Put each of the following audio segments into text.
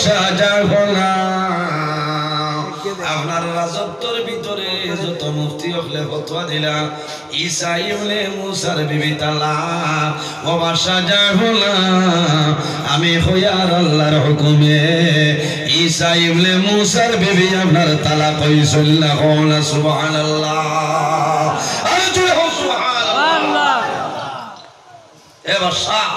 শাহজাহান আপনার রাজত্বের ভিতরে যত মুফতি হলে ফতোয়া দিলা ঈসা ইবনে মুসার বিবি তালা ও শাহজাহান আমি হইয়ার আল্লাহর হুকুমে ঈসা ইবনে মুসার বিবি আপনার তালা কইছিল না সুবহানাল্লাহ আরে তুই সুবহানাল্লাহ এবার শাহ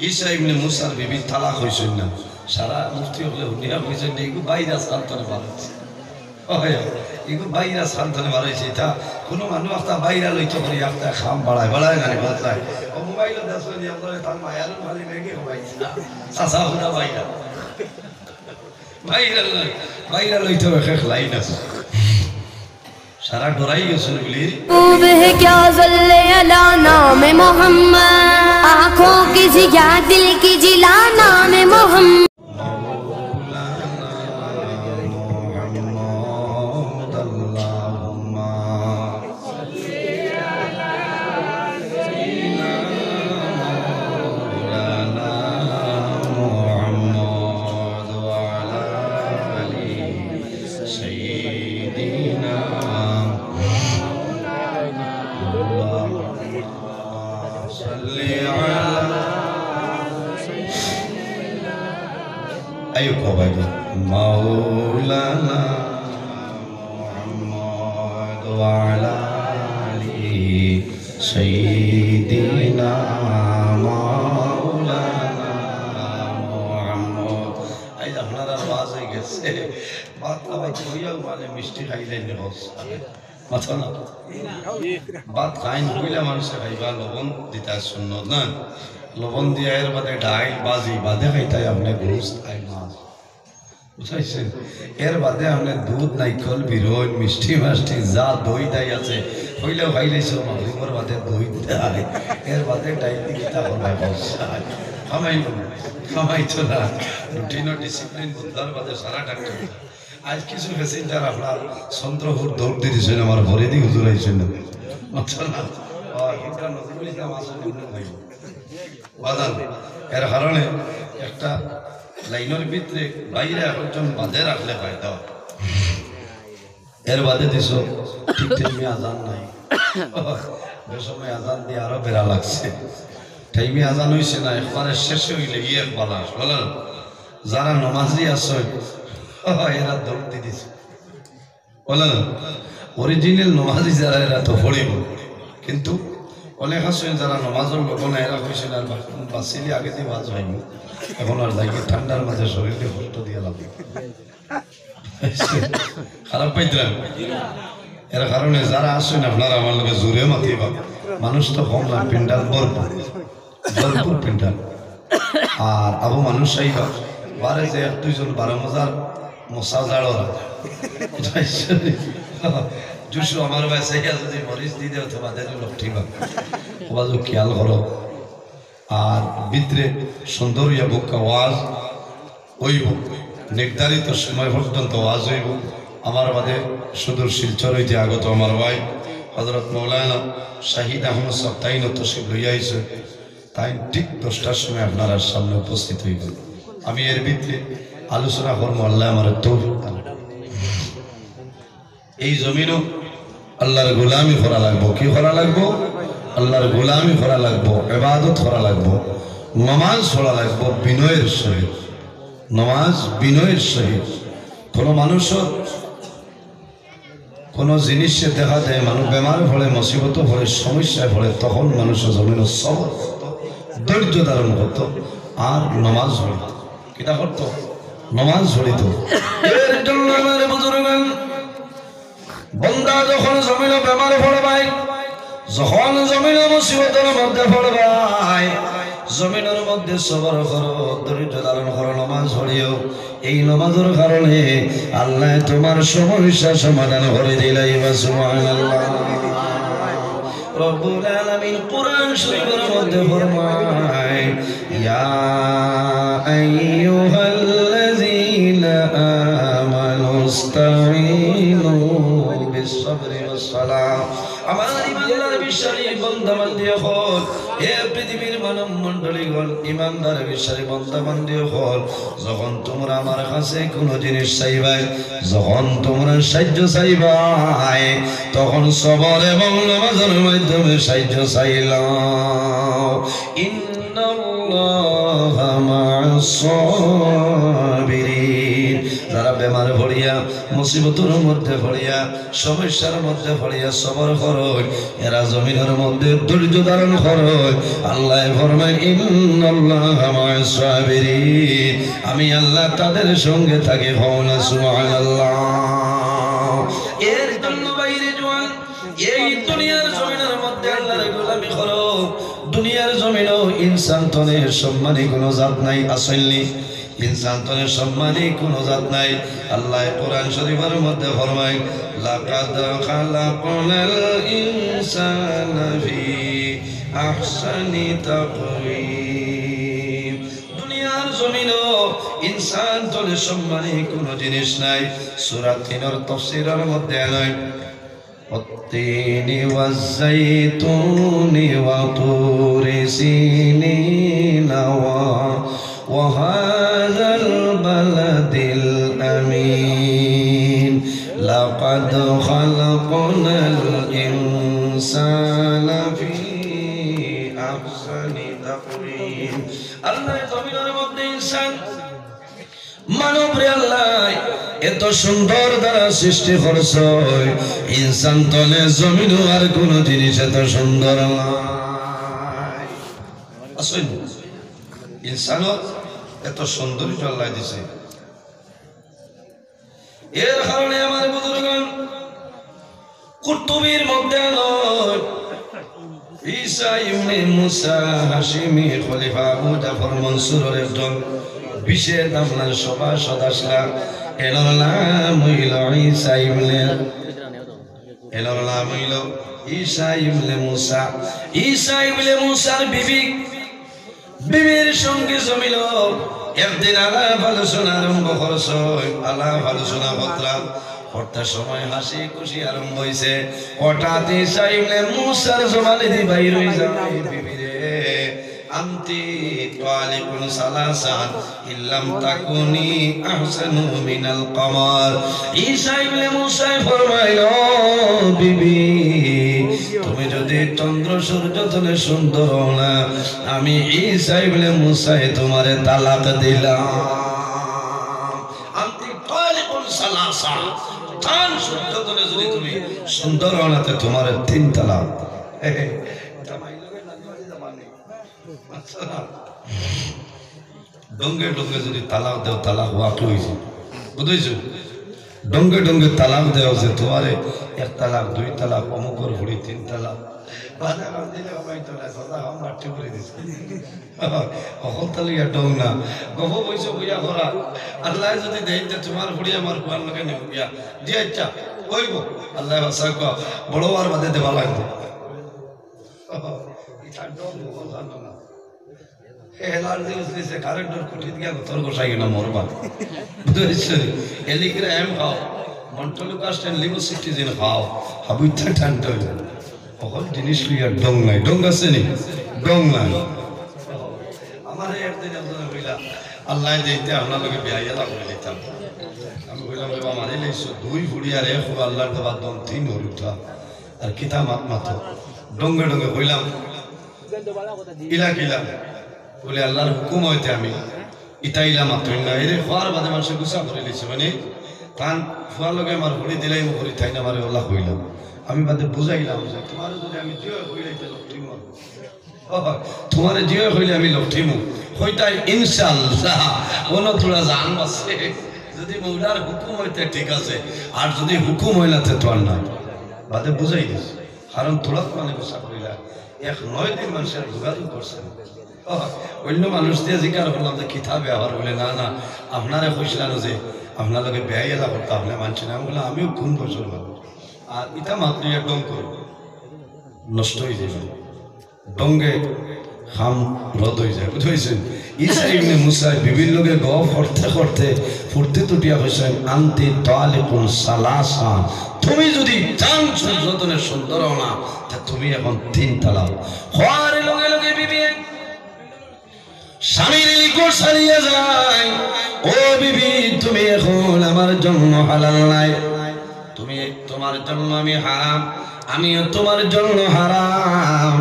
ঈসা ইবনে মুসার বিবি তালাক হইছিল না সারা মুফতি হলে হুনিয়া কইছেন এইগু ভাইরাস কান্তনে বাড়াইছে এগু ভাইরাস কান্তনে বাড়াইছে এটা কোনো মানুষ একটা বাইরা লইতে করি একটা খাম বাড়ায় গানে বলতায় ও মোবাইলে দেখো যে আপনারা তার মায়ার মালি মেগে হইছে সাসা হুনা বাইরা লইতে এক লাইন আছে সারা ডরাই গেছে বলি है क्या ज़ल्ले अला नाम मोहम्मद आँखों की जिया दिल की जिला नाम मोहम्मद مولانا محمد وعلى آله سيدنا مولانا محمد এই আপনারা আওয়াজ হয়ে গেছে বাত আবার কইয়া মানে মিষ্টি খাইলেন হস মাথা না বাত খাইন কইলা মানুষ খাইবা লবণ দিতা সুন্নত না লবণ দিয়া এর বাদে ডাইল বাজি বাদে খাইতাই আপনি গোশত খাই মাছ বুঝাইছেন এর বাদে আপনি দুধ নাইকল বিরোধ মিষ্টি মাষ্টি যা দই দাই আছে হইলেও খাইলেছ মাগরিবের বাদে দই দেয় এর বাদে ডাইল দিতা করবাই বসাই খামাইতো না রুটিন ডিসিপ্লিন বুঝলার বাদে সারা ডাক্তার আজ কিছু প্যাসেঞ্জার আপনার চন্দ্রপুর দৌড় দিয়ে দিয়েছেন আমার ভরে দিয়ে হুজুর আইছেন না আচ্ছা না নজরুল ইসলাম আসেন বাজান এর কারণে একটা লাইনের ভিতরে বাইরে একজন বাঁধে রাখলে ফায়দা এর বাদে দিস ঠিক টাইমে আজান নাই যে সময় আজান দিয়ে আরো বেড়া লাগছে টাইমে আজান হয়েছে না একবারে শেষ হইলে ইয়ে বালাস বলেন যারা নমাজি আছে এরা দৌড় দিয়ে দিছে বলেন অরিজিনাল নমাজি যারা এরা তো পড়িব কিন্তু অনেক আছে যারা নমাজের লোক না এরা হয়েছিল আর বাঁচিলে আগে দিয়ে বাজ হয়নি এখন আর লাগে ঠান্ডার মাঝে শরীরকে কষ্ট দিয়ে লাগে খারাপ পাইতাম এর কারণে যারা আসেন আপনারা আমার লোকে জোরে মাতিবা মানুষ তো কম না পিন্ডাল ভরপুর পিন্ডাল আর আবু মানুষ চাইবা বারে যে এক দুইজন 12 মজার মশা জাড়রা জুসু আমার বাসে যদি মরিচ দিয়ে দেও তো বাদে লোক ঠিক বাজু খেয়াল করো আর ভিতরে সুন্দর ইয়া বুক আওয়াজ হইব নির্ধারিত সময় পর্যন্ত আওয়াজ হইব আমার বাদে সুদূর শিলচর হইতে আগত আমার ভাই হযরত মাওলানা শাহিদ আহমদ সাহেব তাইন তশরিফ লইয়া আইছে তাই ঠিক 10টার সময় আপনারা সামনে উপস্থিত হইব আমি এর ভিতরে আলোচনা করবো আল্লাহ আমার তৌফিক দান এই জমিনও আল্লাহর গোলামি করা লাগবো কি করা লাগবো আল্লাহর গোলামি করা লাগবো ইবাদত করা লাগবো নামাজ পড়া লাগবো বিনয়ের সহিত নামাজ বিনয়ের সহিত কোনো মানুষের কোনো জিনিসে দেখা যায় মানুষ বেমার পড়ে মুসিবত পড়ে সমস্যায় পড়ে তখন মানুষের জমিন সবর ধৈর্য ধারণ করতো আর নামাজ পড়িত কিনা করতো নামাজ পড়িত এর জন্য আমার বুজুর্গগণ বন্দা যখন জমিন বেমার পড়বাই যখন জমিন মুসিবতের মধ্যে পড়বাই জমিনের মধ্যে সবর করো ধৈর্য ধারণ করো নামাজ পড়িও এই নামাজের কারণে আল্লাহ তোমার সমস্যা সমাধান করে দিলাই সুবহানাল্লাহ রব্বুল আলামিন কুরআন শরীফের মধ্যে ফরমায় ইয়া আইয়ুহাল্লাযীনা আমানুস্তাঈনু বিস-সাবরি ওয়াস-সালাহ আমার ইমানদার বিশ্বাসী বান্দা বান্দি হল হে পৃথিবীর মানব মণ্ডলীগণ ইমানদার বিশ্বাসী বান্দা বান্দি হল যখন তোমরা আমার কাছে কোনো জিনিস চাইবাই যখন তোমরা সাহায্য চাইবাই তখন সবর এবং নামাজের মাধ্যমে সাহায্য চাইলাম ইন্নাল্লাহা মা'আস সাবিরিন যারা বেমার ভরিয়া মুসিবতের মধ্যে ভরিয়া সমস্যার মধ্যে ভরিয়া সবর করয় এরা জমিনের মধ্যে ধৈর্য ধারণ করয় আল্লাহ ফরমায় ইন্নাল্লাহা মা'আস সাবিরিন আমি আল্লাহ তাদের সঙ্গে থাকি হওনা সুবহানাল্লাহ এর জন্য বাইরে জওয়ান এই দুনিয়ার জমিনের মধ্যে আল্লাহর গোলামি করো দুনিয়ার জমিনেও ইনসান তনের সম্মানী কোনো জাত নাই আসেননি ইনসান তনের সম্মানী কোনো জাত নাই আল্লাহ কোরআন শরীফের মধ্যে ফরমায় লাকাদ খালাকনাল ইনসানা ফি আহসানি তাকওয়িম দুনিয়ার জমিনেও ইনসান তনের সম্মানী কোনো জিনিস নাই সূরা 3 এর তাফসীরের মধ্যে নয় والتين والزيتون وطور سينين وهذا البلد الأمين لقد خلقنا الإنسان في أحسن تقويم الله يطمئن مبني إنسان মানব রে আল্লাহ এত সুন্দর দ্বারা সৃষ্টি করছ ইনসান তলে জমিন আর কোন জিনিস এত সুন্দর আসেন ইনসান এত সৌন্দর্য আল্লাহ দিছে এর কারণে আমার বুজুর্গগণ কুতুবের মধ্যে ঈসা ইবনে মুসা হাশিমি খলিফা আবু জাফর মনসুরের একজন বিশেষ আপনার সভাসদ আসলাম এনার নাম হইল ঈসা ইবনে মুসা ঈসা ইবনে মুসার বিবির সঙ্গে জমিল একদিন আলাপ আলোচনা আরম্ভ করছ আলাপ আলোচনা করলাম করতে সময় হাসি খুশি আরম্ভ হয়েছে হঠাৎ ঈসা ইবনে মুসার জবানে দি বাইর হয়ে যায় বিবিরে আনতি তালিকুন সালাসান ইল্লাম তাকুনি আহসানু মিনাল কমার ঈসা ইবনে মুসা ফরমাইল বিবি তুমি যদি চন্দ্র সূর্য তলে সুন্দর হও না আমি ঈসা ইবনে মুসা তোমারে তালাক দিলাম আনতি তালিকুন সালাসান চাঁদ সূর্য তলে যদি তুমি সুন্দর হও না তোমারে 3 তালাক ডঙ্গে ডঙ্গে যদি তালাক দেও তালাক ওয়াকি হয়েছে বুঝেছো ডঙ্গে ডঙ্গে তালাক দেওয়া যে তোমারে 1 তালাক 2 তালাক অমুকর ভুড়ি 3 তালাক আল্লাহ যদি দেয় তোমার ভুড়ি আমার কুয়ার লগে নিয়া দিয়ে ইচ্ছা কইব আল্লাহ বড় আর বাদে দেওয়া লাগবে কারেন্টের কুটি দিয়া তোর গোসাই না মরবা এলিগ্রা এম খাও মন্টলুকাস্ট এন্ড লিভো সিটিজেন খাও হাবুইতা ঠান্ডা হইল সকল জিনিস লিয়া ডং নাই ডং আছে নি ডং নাই আমার একদিন আপনার হইলা আল্লাহ দিতে আপনার লগে বিয়াইয়া লাগবে দিতাম আমি কইলাম বাবা মারি লাইছো 2 ফুড়ি আর 1 আল্লাহর দেওয়া দম 3 হল উঠা আর কিতা মাত মাতো ডঙ্গে ডঙ্গে কইলাম ইলা কিলা বলে আল্লাহর হুকুম হইতে আমি ইতাইলা মাত্র না এর হওয়ার বাদে মানুষ গুছা করে লিছে মানে তান ফুয়ার লগে আমার হরি দিলাই হরি থাই না মারে আল্লাহ কইলাম আমি বাদে বুঝাইলাম যে তোমার যদি আমি জিও কইলাইতে লক্ষিম তোমার জিও কইলে আমি লক্ষিম হইতাই ইনশাআল্লাহ ওনো তোরা জান বাসে যদি মৌলার হুকুম হইতে ঠিক আছে আর যদি হুকুম হইলাতে তো আর না বাদে বুঝাই দিস কারণ তোরা মানে গুছা কইলা 1-9 দিন মানুষের যোগাযোগ করছে অন্য মানুষ দিয়ে জিজ্ঞাসা করলাম যে কিতাবে আবার বলে না না আপনারা কইছিলেন যে আপনার লগে বেয়াই এলা করতে আপনি মানছি না বলে আমিও কোন বছর মানুষ আর ইটা মাত্র একদম করো নষ্ট হয়ে যাবে ডঙ্গে হাম রদ হয়ে যায় বুঝেছেন ঈসা ইবনে মুসা বিভিন্ন লোকে গপ করতে করতে ফুর্তি তুটিয়া হয়েছেন আনতি তালিকুন সালাসা তুমি যদি চান যতনে সুন্দর হও না তা তুমি এখন 3 তালাক হওয়ার লগে লগে বিবি স্বামীর নিকট ছাড়িয়ে যায়। ও বিবি, তুমি এখন আমার জন্য হালাল নাই, তুমি তোমার জন্য আমি হারাম, আমিও তোমার জন্য হারাম।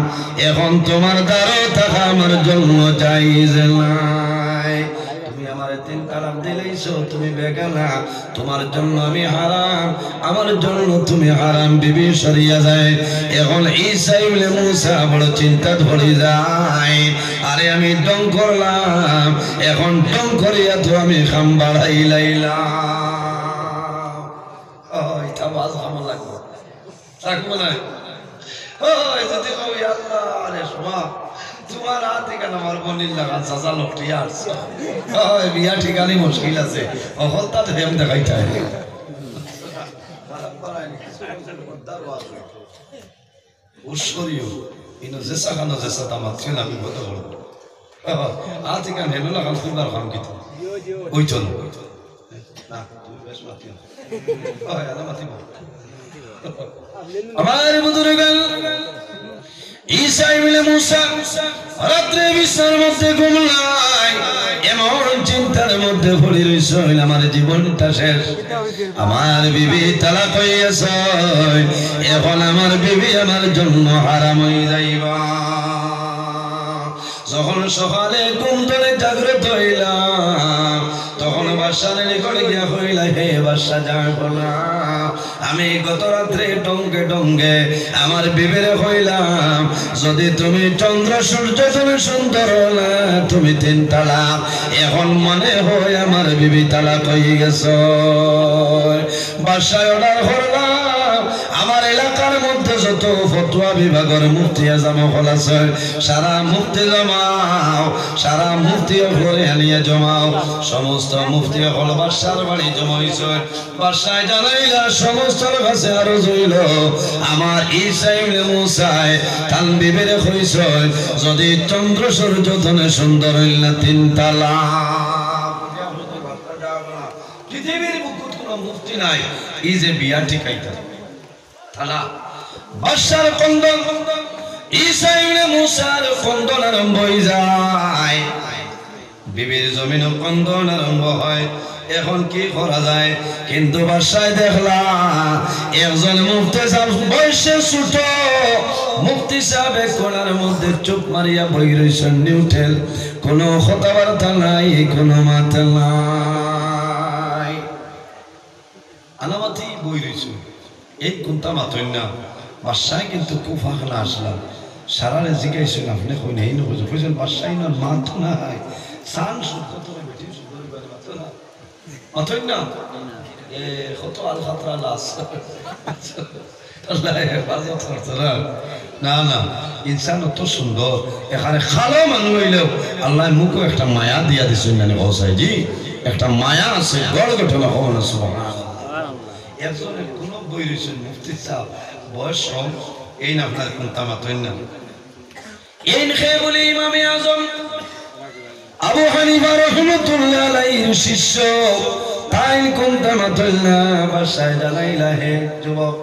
এখন তোমার দ্বারা থাকা আমার জন্য জায়েজ নাই। তুমি আমার 3 তালাক দিলেইছো, তুমি বেগানা, তোমার জন্য আমি হারাম, আমার জন্য তুমি হারাম। বিবি সরিয়া যায়। এখন ঈসা ইবনে মুসা বড় চিন্তা ধরে যায়, আরে আমি ডং করলাম, এখন ডং করিয়া তো আমি খাম বাড়াই লাইলাম। এটা বাজ আমার লাগবে, থাকবো না। যদি কই আল্লাহ রে শোনা, তোমার হাতে কেন আমার বোনের লাগান চাচা লোকটি আসছে, বিয়া ঠিকানি মুশকিল আছে, অহলতা হেম দেখাইতে হয়। উৎসরীয় ইনো জেসা খানো জেসা তামাত ছিল আমি বলতে বলবো হাতে কেন হেন লাগান খুববার খাম কিন্তু ওই চলো না তুমি বেশ মাতিও মাতিব। আমার বুজুর্গান ঈসা ইবনে মুসা রাত্রে বিছানার মধ্যে ঘুমলাই, এমন চিন্তার মধ্যে পড়ে রইছে, আমার জীবনটা শেষ, আমার বিবি তালাক হইয়াছে, এখন আমার বিবি আমার জন্য হারাম হয়ে যাইবা। যখন সকালে ঘুম থেকে জাগ্রত হইলাম, তখন বাদশার নিকটে গিয়া হইলা, হে বাদশা জাহাপনা, আমি গত রাত্রে ডঙ্গে ডঙ্গে আমার বিবিরে হইলাম, যদি তুমি চন্দ্র সূর্য তুমি সুন্দর না, তুমি 3 তালাক, এখন মনে হয় আমার বিবি তালাক হয়ে গেছ। বাদশায় অর্ডার করলাম, আমার এলাকার মধ্যে যত ফতোয়া বিভাগের মুফতি আজম হল আছে, সারা মুফতি জমাও, সারা মুফতি ঘরে আনিয়ে জমাও। সমস্ত মুফতি হল বাদশার বাড়ি জমাইছে। বাদশায় জানাইলা সমস্ত কাছে আরো জইল, আমার ঈসা ইবনে মুসা তান বিবিরে কইছে, যদি চন্দ্র সূর্য ধনে সুন্দর হইল না 3 তালাক। পৃথিবীর বুকুত কোনো মুফতি নাই এই যে বিয়া ঠিকাইতা তালা। বাদশার কন্দন, ঈসা ইবনে মুসার কন্দন আরম্ভ হয়ে যায়, বিবির জমিন কন্দন আরম্ভ হয়। এখন কি করা যায়? কিন্তু বাদশায় দেখলা একজন মুফতি সাহেব বয়সে ছোট, মুফতি সাহেব কোণার মধ্যে চুপ মারিয়া বই রইছেন, নিউটেল, কোনো কথাবার্তা নাই, কোনো মাথা নাই, আনামাতি বই রইছে, এই কোনটা মাতই না। বাদশাহ কিন্তু খুব ফাঁকনা আসলাম, সারারে জিজ্ঞাসা আপনি কই নেই নবুঝে কইছেন বাদশাহ না মাথা নাই, সান শুদ্ধ তোরা বেটি শুদ্ধ মাথা না মাথই না, এ কত আল খাতরা লাস আল্লাহ হেফাজত করতে না। না ইনসান অত সুন্দর, এখানে খালো মানুষ হইলেও আল্লাহ মুখও একটা মায়া দিয়া দিচ্ছেন, মানে বসাই জি একটা মায়া আছে, গড় ঘটনা হব না। একজনের কোন বই রয়েছেন মুফতি সাহেব, বয়স কম, এই না আপনার কোন তামাতইন না। এই খেয়ে বলি ইমামে আজম আবু হানিফা রাহমাতুল্লাহ আলাইহির শিষ্য, তাই কোন তামাতইন না। বাসায় জানাইলা, হে যুবক,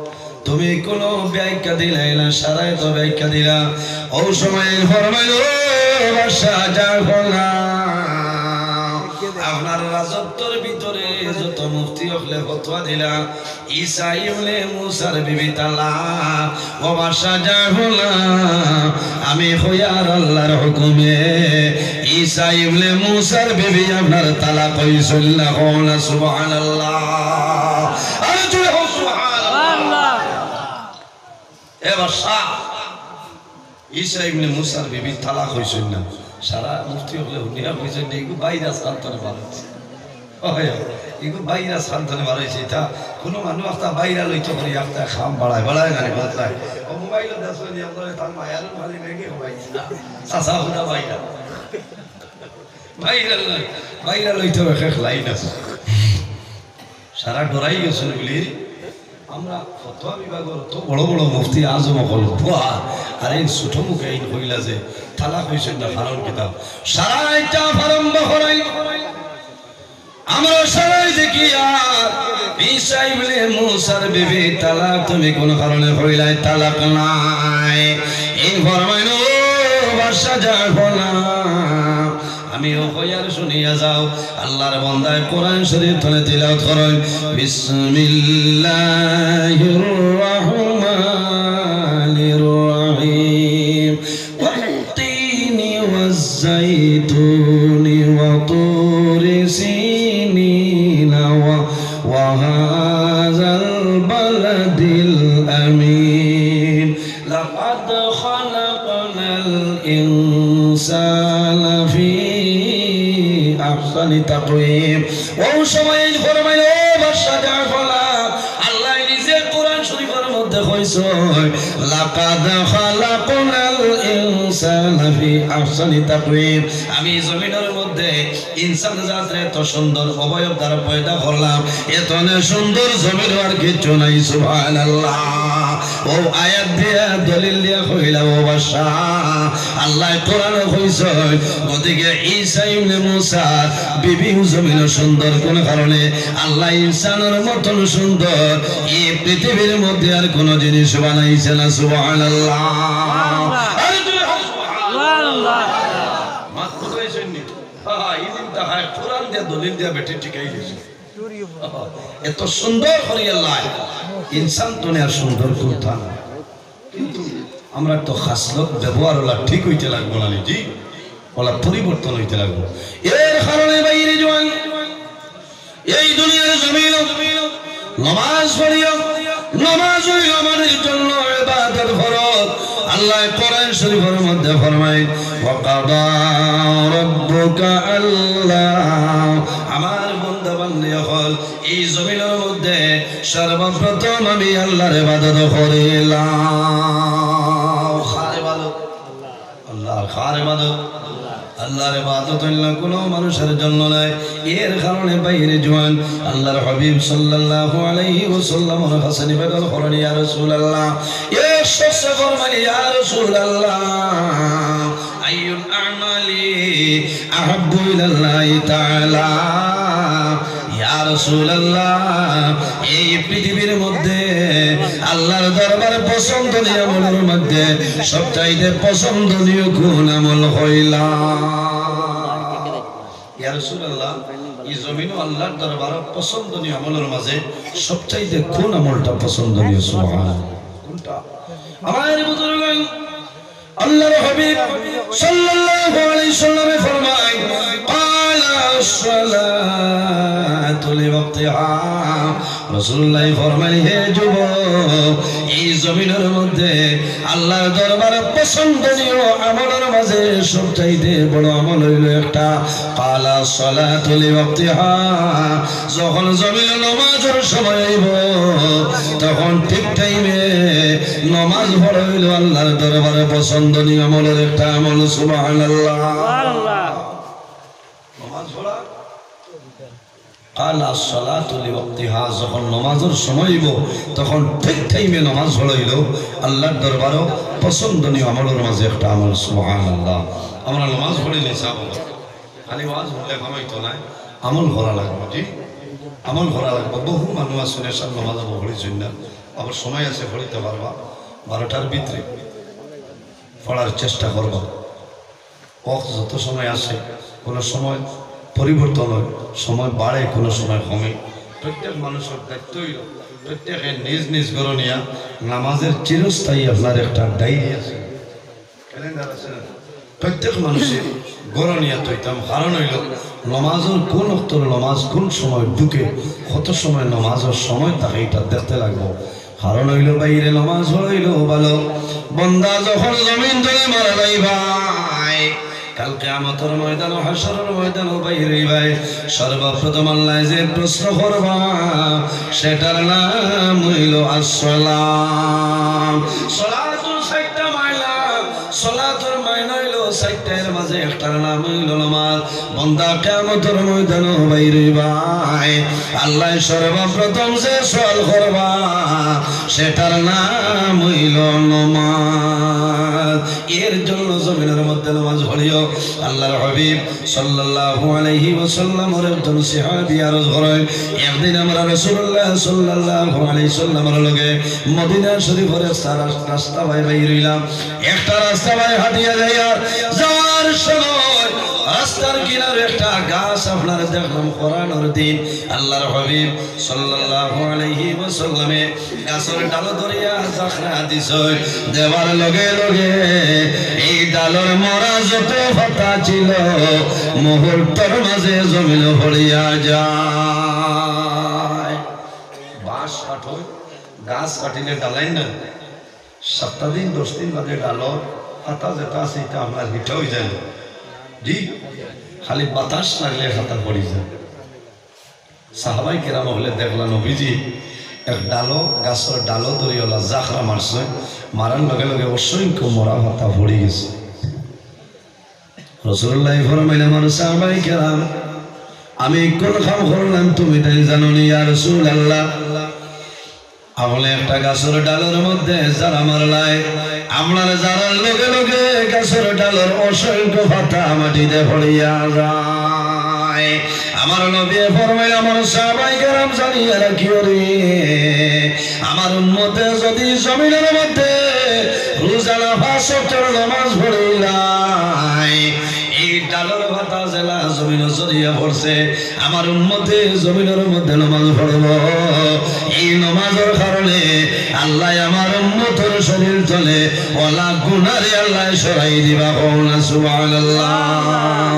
তুমি কোন ব্যাখ্যা দিলাই না, সারাই তো ব্যাখ্যা দিলা। ও সময় ফরমাইল, বাসা যাবো না, আপনার রাজত্বর ভিতরে যত মুফতি হলে ফতোয়া দিলা, ঈসা ইবনে মুসার বিবি তালাক, ও বাসা যাবো না, আমি হইয়ার আল্লাহর হুকুমে ঈসা ইবনে মুসার বিবি আপনার তালাক হইছিল না। কোনা সুবহানাল্লাহ, আরে জোরে হোক সুবহানাল্লাহ। এ বাসা ঈসা ইবনে মুসার বিবি তালাক হইছিল না, সারা মুফতি হলে হুনিয়া হয়েছে, এগুলো বাইরা শান্তনে বাড়াইছে, এগুলো বাইরা শান্তনে বাড়াইছে। এটা কোনো মানুষ একটা বাইরা লইতে পারি, একটা খাম বাড়ায় বাড়ায় না বদলায়, ও মোবাইলের দেশ তার মায়ার ভালো লেগে হবাইছে চাষা হুনা বাইরা বাইরা বাইরা লইতে হবে, শেষ লাইন আছে, সারা ডরাই গেছিল বলি। আমরা ফতোয়া বিভাগের তো বড় বড় মুফতি আজম হল বুয়া, আর এই ছোট মুখে এই হইলা যে তালাক হয়েছেন না ফারণ কিতাব, সারা একটা আরম্ভ করাই আমরা সবাই দেখি। আর ঈসা ইবনে মুসার বিবি তালাক তুমি কোন কারণে হইলাই, তালাক নাই, এই ফরমাইল বাদশা যাবো না, আমিও কইয়ার শুনিয়া যাও আল্লাহর বান্দায় কোরআন শরীফ তলে তিলাওয়াত করেন বিসমিল্লাহির রহমানির রহিম ওয়াত-তিনি ওয়াজ-যাইতুনি ওয়া তুরি সিনিনা ওয়া হাযাল বালাদিল আমিন লাকাদ খালাকনাল ইনসানা ফি আহসানি তাকওয়িম। ও সময় ফরমাইলো বাদশা জাফলা আল্লাহ নিজে কোরআন শরীফের মধ্যে কইছে লাকাদ খালাকনাল ইনসানা ফি আহসানি তাকওয়িম। আমি জমিনের মধ্যে ইনসান জাতরে এত সুন্দর অবয়ব দ্বারা পয়দা করলাম, এত সুন্দর জমিন আর কিছু নাই। সুবহানাল্লাহ। ও আয়াত দিয়া দলিল দিয়া কইলা ও বাদশা আল্লাহ কোরআনে কইছে গতিকে ঈসা ইবনে মুসা বিবি জমিন সুন্দর কোন কারণে আল্লাহ ইনসানের মতন সুন্দর এই পৃথিবীর মধ্যে আর কোন জিনিস বানাইছে না। সুবহানাল্লাহ। সুবহানাল্লাহ। মাত কইছেন নি ইদিন তাহা কোরআন দিয়া দলিল দিয়া বেটি ঠিকই দিছে। এত সুন্দর করে আল্লাহ ইনসান তো আর সুন্দর করতা না, কিন্তু আমরা তো খাসলত ব্যবহার ওলা ঠিক হইতে লাগবো না জি, ওলা পরিবর্তন হইতে লাগবো। এর কারণে বাইরে জোয়ান এই দুনিয়ার জমিন নামাজ পড়িও, নামাজ হইল আমাদের জন্য ইবাদত ফরজ। আল্লাহ কোরআন শরীফের মধ্যে ফরমায় ওয়াকাদা রাব্বুকা আল্লা, আমার বান্দা বান্দী হল এই জমিনের মধ্যে সর্বপ্রথম আমি আল্লাহর ইবাদত করিলাম। কার ইবাদত? আল্লাহর। কার ইবাদত? আল্লাহর ইবাদত অন্য কোনো মানুষের জন্য নয়। এর কারণে বাইরে জওয়ান আল্লাহর হাবিব সাল্লাল্লাহু আলাইহি ওয়াসাল্লামের কাছে নিবেদন করেন ইয়া রাসূলুল্লাহ, এক শখস ফরমান ইয়া রাসূলুল্লাহ আইয়ুল আমালি আহাব্বু ইলাল্লাহি তাআলা। ইয়া রাসূলুল্লাহ এই পৃথিবীর মধ্যে আল্লাহর দরবারে পছন্দনীয় আমলের মধ্যে সবচাইতে পছন্দনীয় কোন আমল হইলা? ইয়া রাসূলুল্লাহ এই জমিনও আল্লাহর দরবারে পছন্দনীয় আমলের মাঝে সবচাইতে কোন আমলটা পছন্দনীয়? সুবহানাল্লাহ। কোনটা? আমার বুজুর্গগণ আল্লাহর হাবিব সাল্লাল্লাহু আলাইহি ওয়াসাল্লাম ফরমায় ক্বালা আস-সালাতু লিওয়াক্তিহা। রাসূলুল্লাহ ফরমায় হে যুবক এই জমিনের মধ্যে আল্লাহর দরবারে পছন্দনীয় আমলের মাঝে সবচাইতে বড় আমল হইল একটা ক্বালা আস-সালাতু লিওয়াক্তিহা। যখন জমিনে নামাজের সময় হইব তখন ঠিক টাইমে নামাজ পড়া হইল আল্লাহর দরবারে পছন্দনীয় আমলের একটা আমল। সুবহানাল্লাহ। নামাজ পড়া ক্বালা আস-সালাতু লিওয়াক্তিহা, যখন নামাজের সময় হইব তখন ঠিক টাইমে নামাজ পড়া হইল আল্লাহর দরবারে পছন্দনীয় আমলের মাঝে একটা আমল। সুবহানাল্লাহ। আমরা নামাজ পড়ি নিসাব খালি ওয়াজ হলে কামাইতো না, আমল করা লাগবে। ঠিক আমল করা লাগবে। বহু মানুষ আসলে সব নামাজ পড়িছেন না, আবার সময় আছে পড়িতে পারবা, 12টার ভিতরে পড়ার চেষ্টা করবা। ওয়াক্ত যত সময় আসে কোনো সময় পরিবর্তন হয়, সময় বাড়ে, কোনো সময় কমে। প্রত্যেক মানুষের দায়িত্ব হইল প্রত্যেকে নিজ নিজ ঘর নিয়া নামাজের চিরস্থায়ী আপনার একটা ডায়েরি আছে, ক্যালেন্ডার আছে না? প্রত্যেক মানুষের ঘর নিয়া তৈতাম। কারণ হইল নমাজের কোন অক্তর নমাজ কোন সময় ঢুকে, কত সময় নমাজের সময় তাকে এটা দেখতে লাগবো। কারণ হইল বাইরে নমাজ হইল ভালো। বন্দা যখন জমিন ধরে মারা যাই ভাই, কাল কিয়ামতের ময়দান ও হাশরের ময়দান ও বাইরে ভাই, সর্বপ্রথম আল্লাহ যে প্রশ্ন করবা সেটার নাম হইল আসসালাম। সালাতুল সাইয়্যিদা মাইলা, সালাতুল মাইনা হইল সাইয়্যিদের মাঝে একটার নাম হইল নামাজ। বান্দা কিয়ামতের ময়দান ও বাইরে ভাই, আল্লাহ সর্বপ্রথম যে সওয়াল করবা সেটার নাম হইল নামাজ। এর জন্য জমিন জমিনের মধ্যে নামাজ পড়িও আল্লাহর হাবিব সাল্লাল্লাহু আলাইহি ওয়াসাল্লামের একজন সাহাবী আরজ করেন একদিন আমরা রাসূলুল্লাহ সাল্লাল্লাহু আলাইহি ওয়াসাল্লামের লগে মদিনা শরীফের রাস্তা বাইরে রইলাম একটা রাস্তা বাইরে হাঁটিয়া যাওয়ার সময় রাস্তার কিনারে একটা গাছ আপনার দেখলাম কোরআনের দিন আল্লাহর হাবিব সাল্লাল্লাহু আলাইহি ওয়াসাল্লামে গাছের ডাল ধরিয়া জাখরা দিছে দেওয়ার লগে লগে এই ডালের মরা যত পাতা ছিল মুহূর্তের মাঝে জমিন ভরিয়া যায় বাঁশ কাটো গাছ কাটিলে ডালাই না 7 দিন 10 দিন বাদে ডালর পাতা যেটা আছে এটা আপনার হিটা হয়ে যায় জি খালি বাতাস লাগলে খাতা পড়ি যায় সাহাবাই কেরাম হলে দেখলাম নবীজি এক ডালো গাছের ডালো ধরিওলা জাখরা মারছে মারার লগে লগে অসংখ্য মরা পাতা পড়ে গেছে রাসূলুল্লাহ ফরমাইলেন আমার সাহাবাই কেরাম আমি কোন কাম করলাম তুমি তাই জানো নি ইয়া রাসূলুল্লাহ আমলে একটা গাছের ডালের মধ্যে যারা মারলাই আপনার যারার লগে লগে গাছের ডালের অসংখ্য পাতা মাটিতে পড়িয়া যায় আমার নবী ফরমাইলেন আমার সাহাবায়ে কেরাম জানিয়া রাখিও রে আমার উম্মতে যদি জমিনের মধ্যে রোজানা 5 ওয়াক্ত নামাজ পড়িলাই এই ডালের পাতা জেলা জমিনে জড়িয়ে পড়ছে আমার উম্মতে জমিনের মধ্যে নামাজ পড়ব এই নামাজের কারণে আল্লাহ আমার উম্মতের শরীর তলে ওলা গুনারে আল্লাহ সরাই দিবা কওনা সুবহানাল্লাহ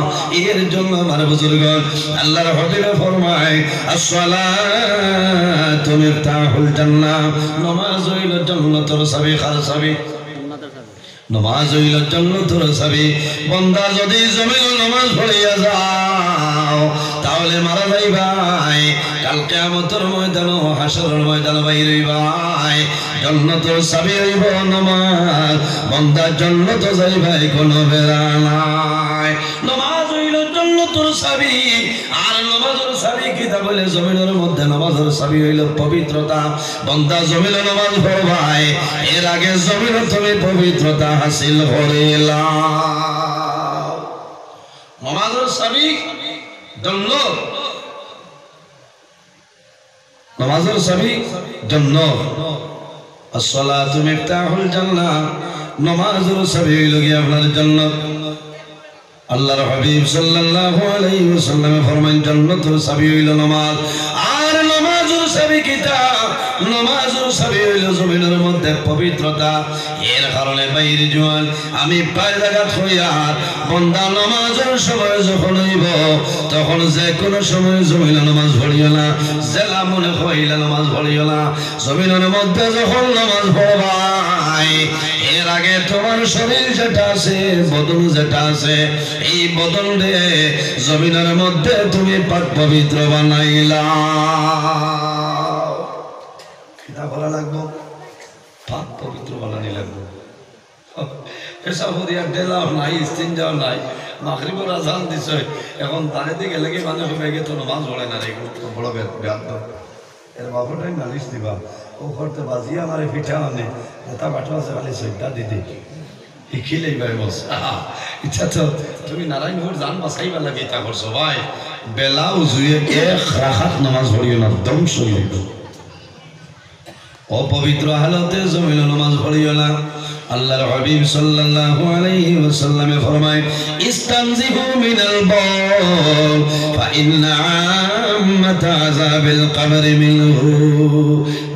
এর জন্য আমার বুজুর্গগণ আল্লাহর হাবিব ফরমায় আসসালাতু মিফতাহুল জান্নাহ নামাজ হইল জান্নাতের চাবি খাল চাবি নামাজ হইল জান্নাতের চাবি বান্দা যদি জমিনে নামাজ পড়িয়া যাও তাহলে মারা যাইবাই কাল কিয়ামতের ময়দান ও হাসরের ময়দান বাইরে হইবাই জান্নাতের চাবি হইব নামাজ বান্দা জান্নাতে যাইবাই কোনো বেড়া নাই নামাজ হইল জান্নাতের চাবি আর নামাজের চাবি কিতা বলে জমিনের মধ্যে নামাজের চাবি হইল পবিত্রতা বান্দা জমিনে নামাজ পড়বাই এর আগে জমিনে তুমি পবিত্রতা হাসিল করিলা নামাজের চাবি জান্নাত নামাজের চাবি জান্নাত আসসালাতু মিফতাহুল জান্নাহ নামাজের চাবি হইল কি আপনার জান্নাত আল্লাহর হাবিব সাল্লাল্লাহু আলাইহি ওয়াসাল্লাম ফরমান জান্নাতের চাবি হইল নামাজ আর নামাজের চাবি কিতাব নামাজের চাবি হইল জমিনের মধ্যে পবিত্রতা এর কারণে বাইরে জোয়ান আমি পায়ে লাগাত হইয়া বান্দা নামাজের সময় যখন হইব তখন যে কোনো সময় জমিনে নামাজ পড়িও না জেলা মনে হইলে নামাজ পড়িও না জমিনের মধ্যে যখন নামাজ পড়বাই এর আগে তোমার শরীর যেটা আছে বদন যেটা আছে এই বদন রে জমিনের মধ্যে তুমি পাক পবিত্র বানাইলা কিতা বলা লাগবো পাক পবিত্র বানানি লাগবো পেশা ভরিয়া ডেলাও নাই ইস্তিনজাও নাই মাগরিবের আজান দিছে এখন তারে দিকে লেগে মানে হবে গে তো নামাজ পড়ে না রে বড় বেয়াদ এর বাবুটাই নালিশ দিবা ও করতে বাজিয়া আমারে পিঠা আনে এটা বাটো আছে খালি সইটা দিদি শিখিলেই ভাই বস ইচ্ছা তো তুমি নারায়ণপুর জান বাসাইবা লাগে এটা করছো ভাই বেলাও জুয়ে এক রাখাত নামাজ পড়িও না ধ্বংস হইল অপবিত্র হালতে জমিনে নামাজ পড়িও না আল্লাহর হাবিব সাল্লাল্লাহু আলাইহি ওয়াসাল্লাম ফরমায় ইস্তানজিবু মিনাল বাল ফা ইন্না আম্মাতা আযাবিল কবর মিনহু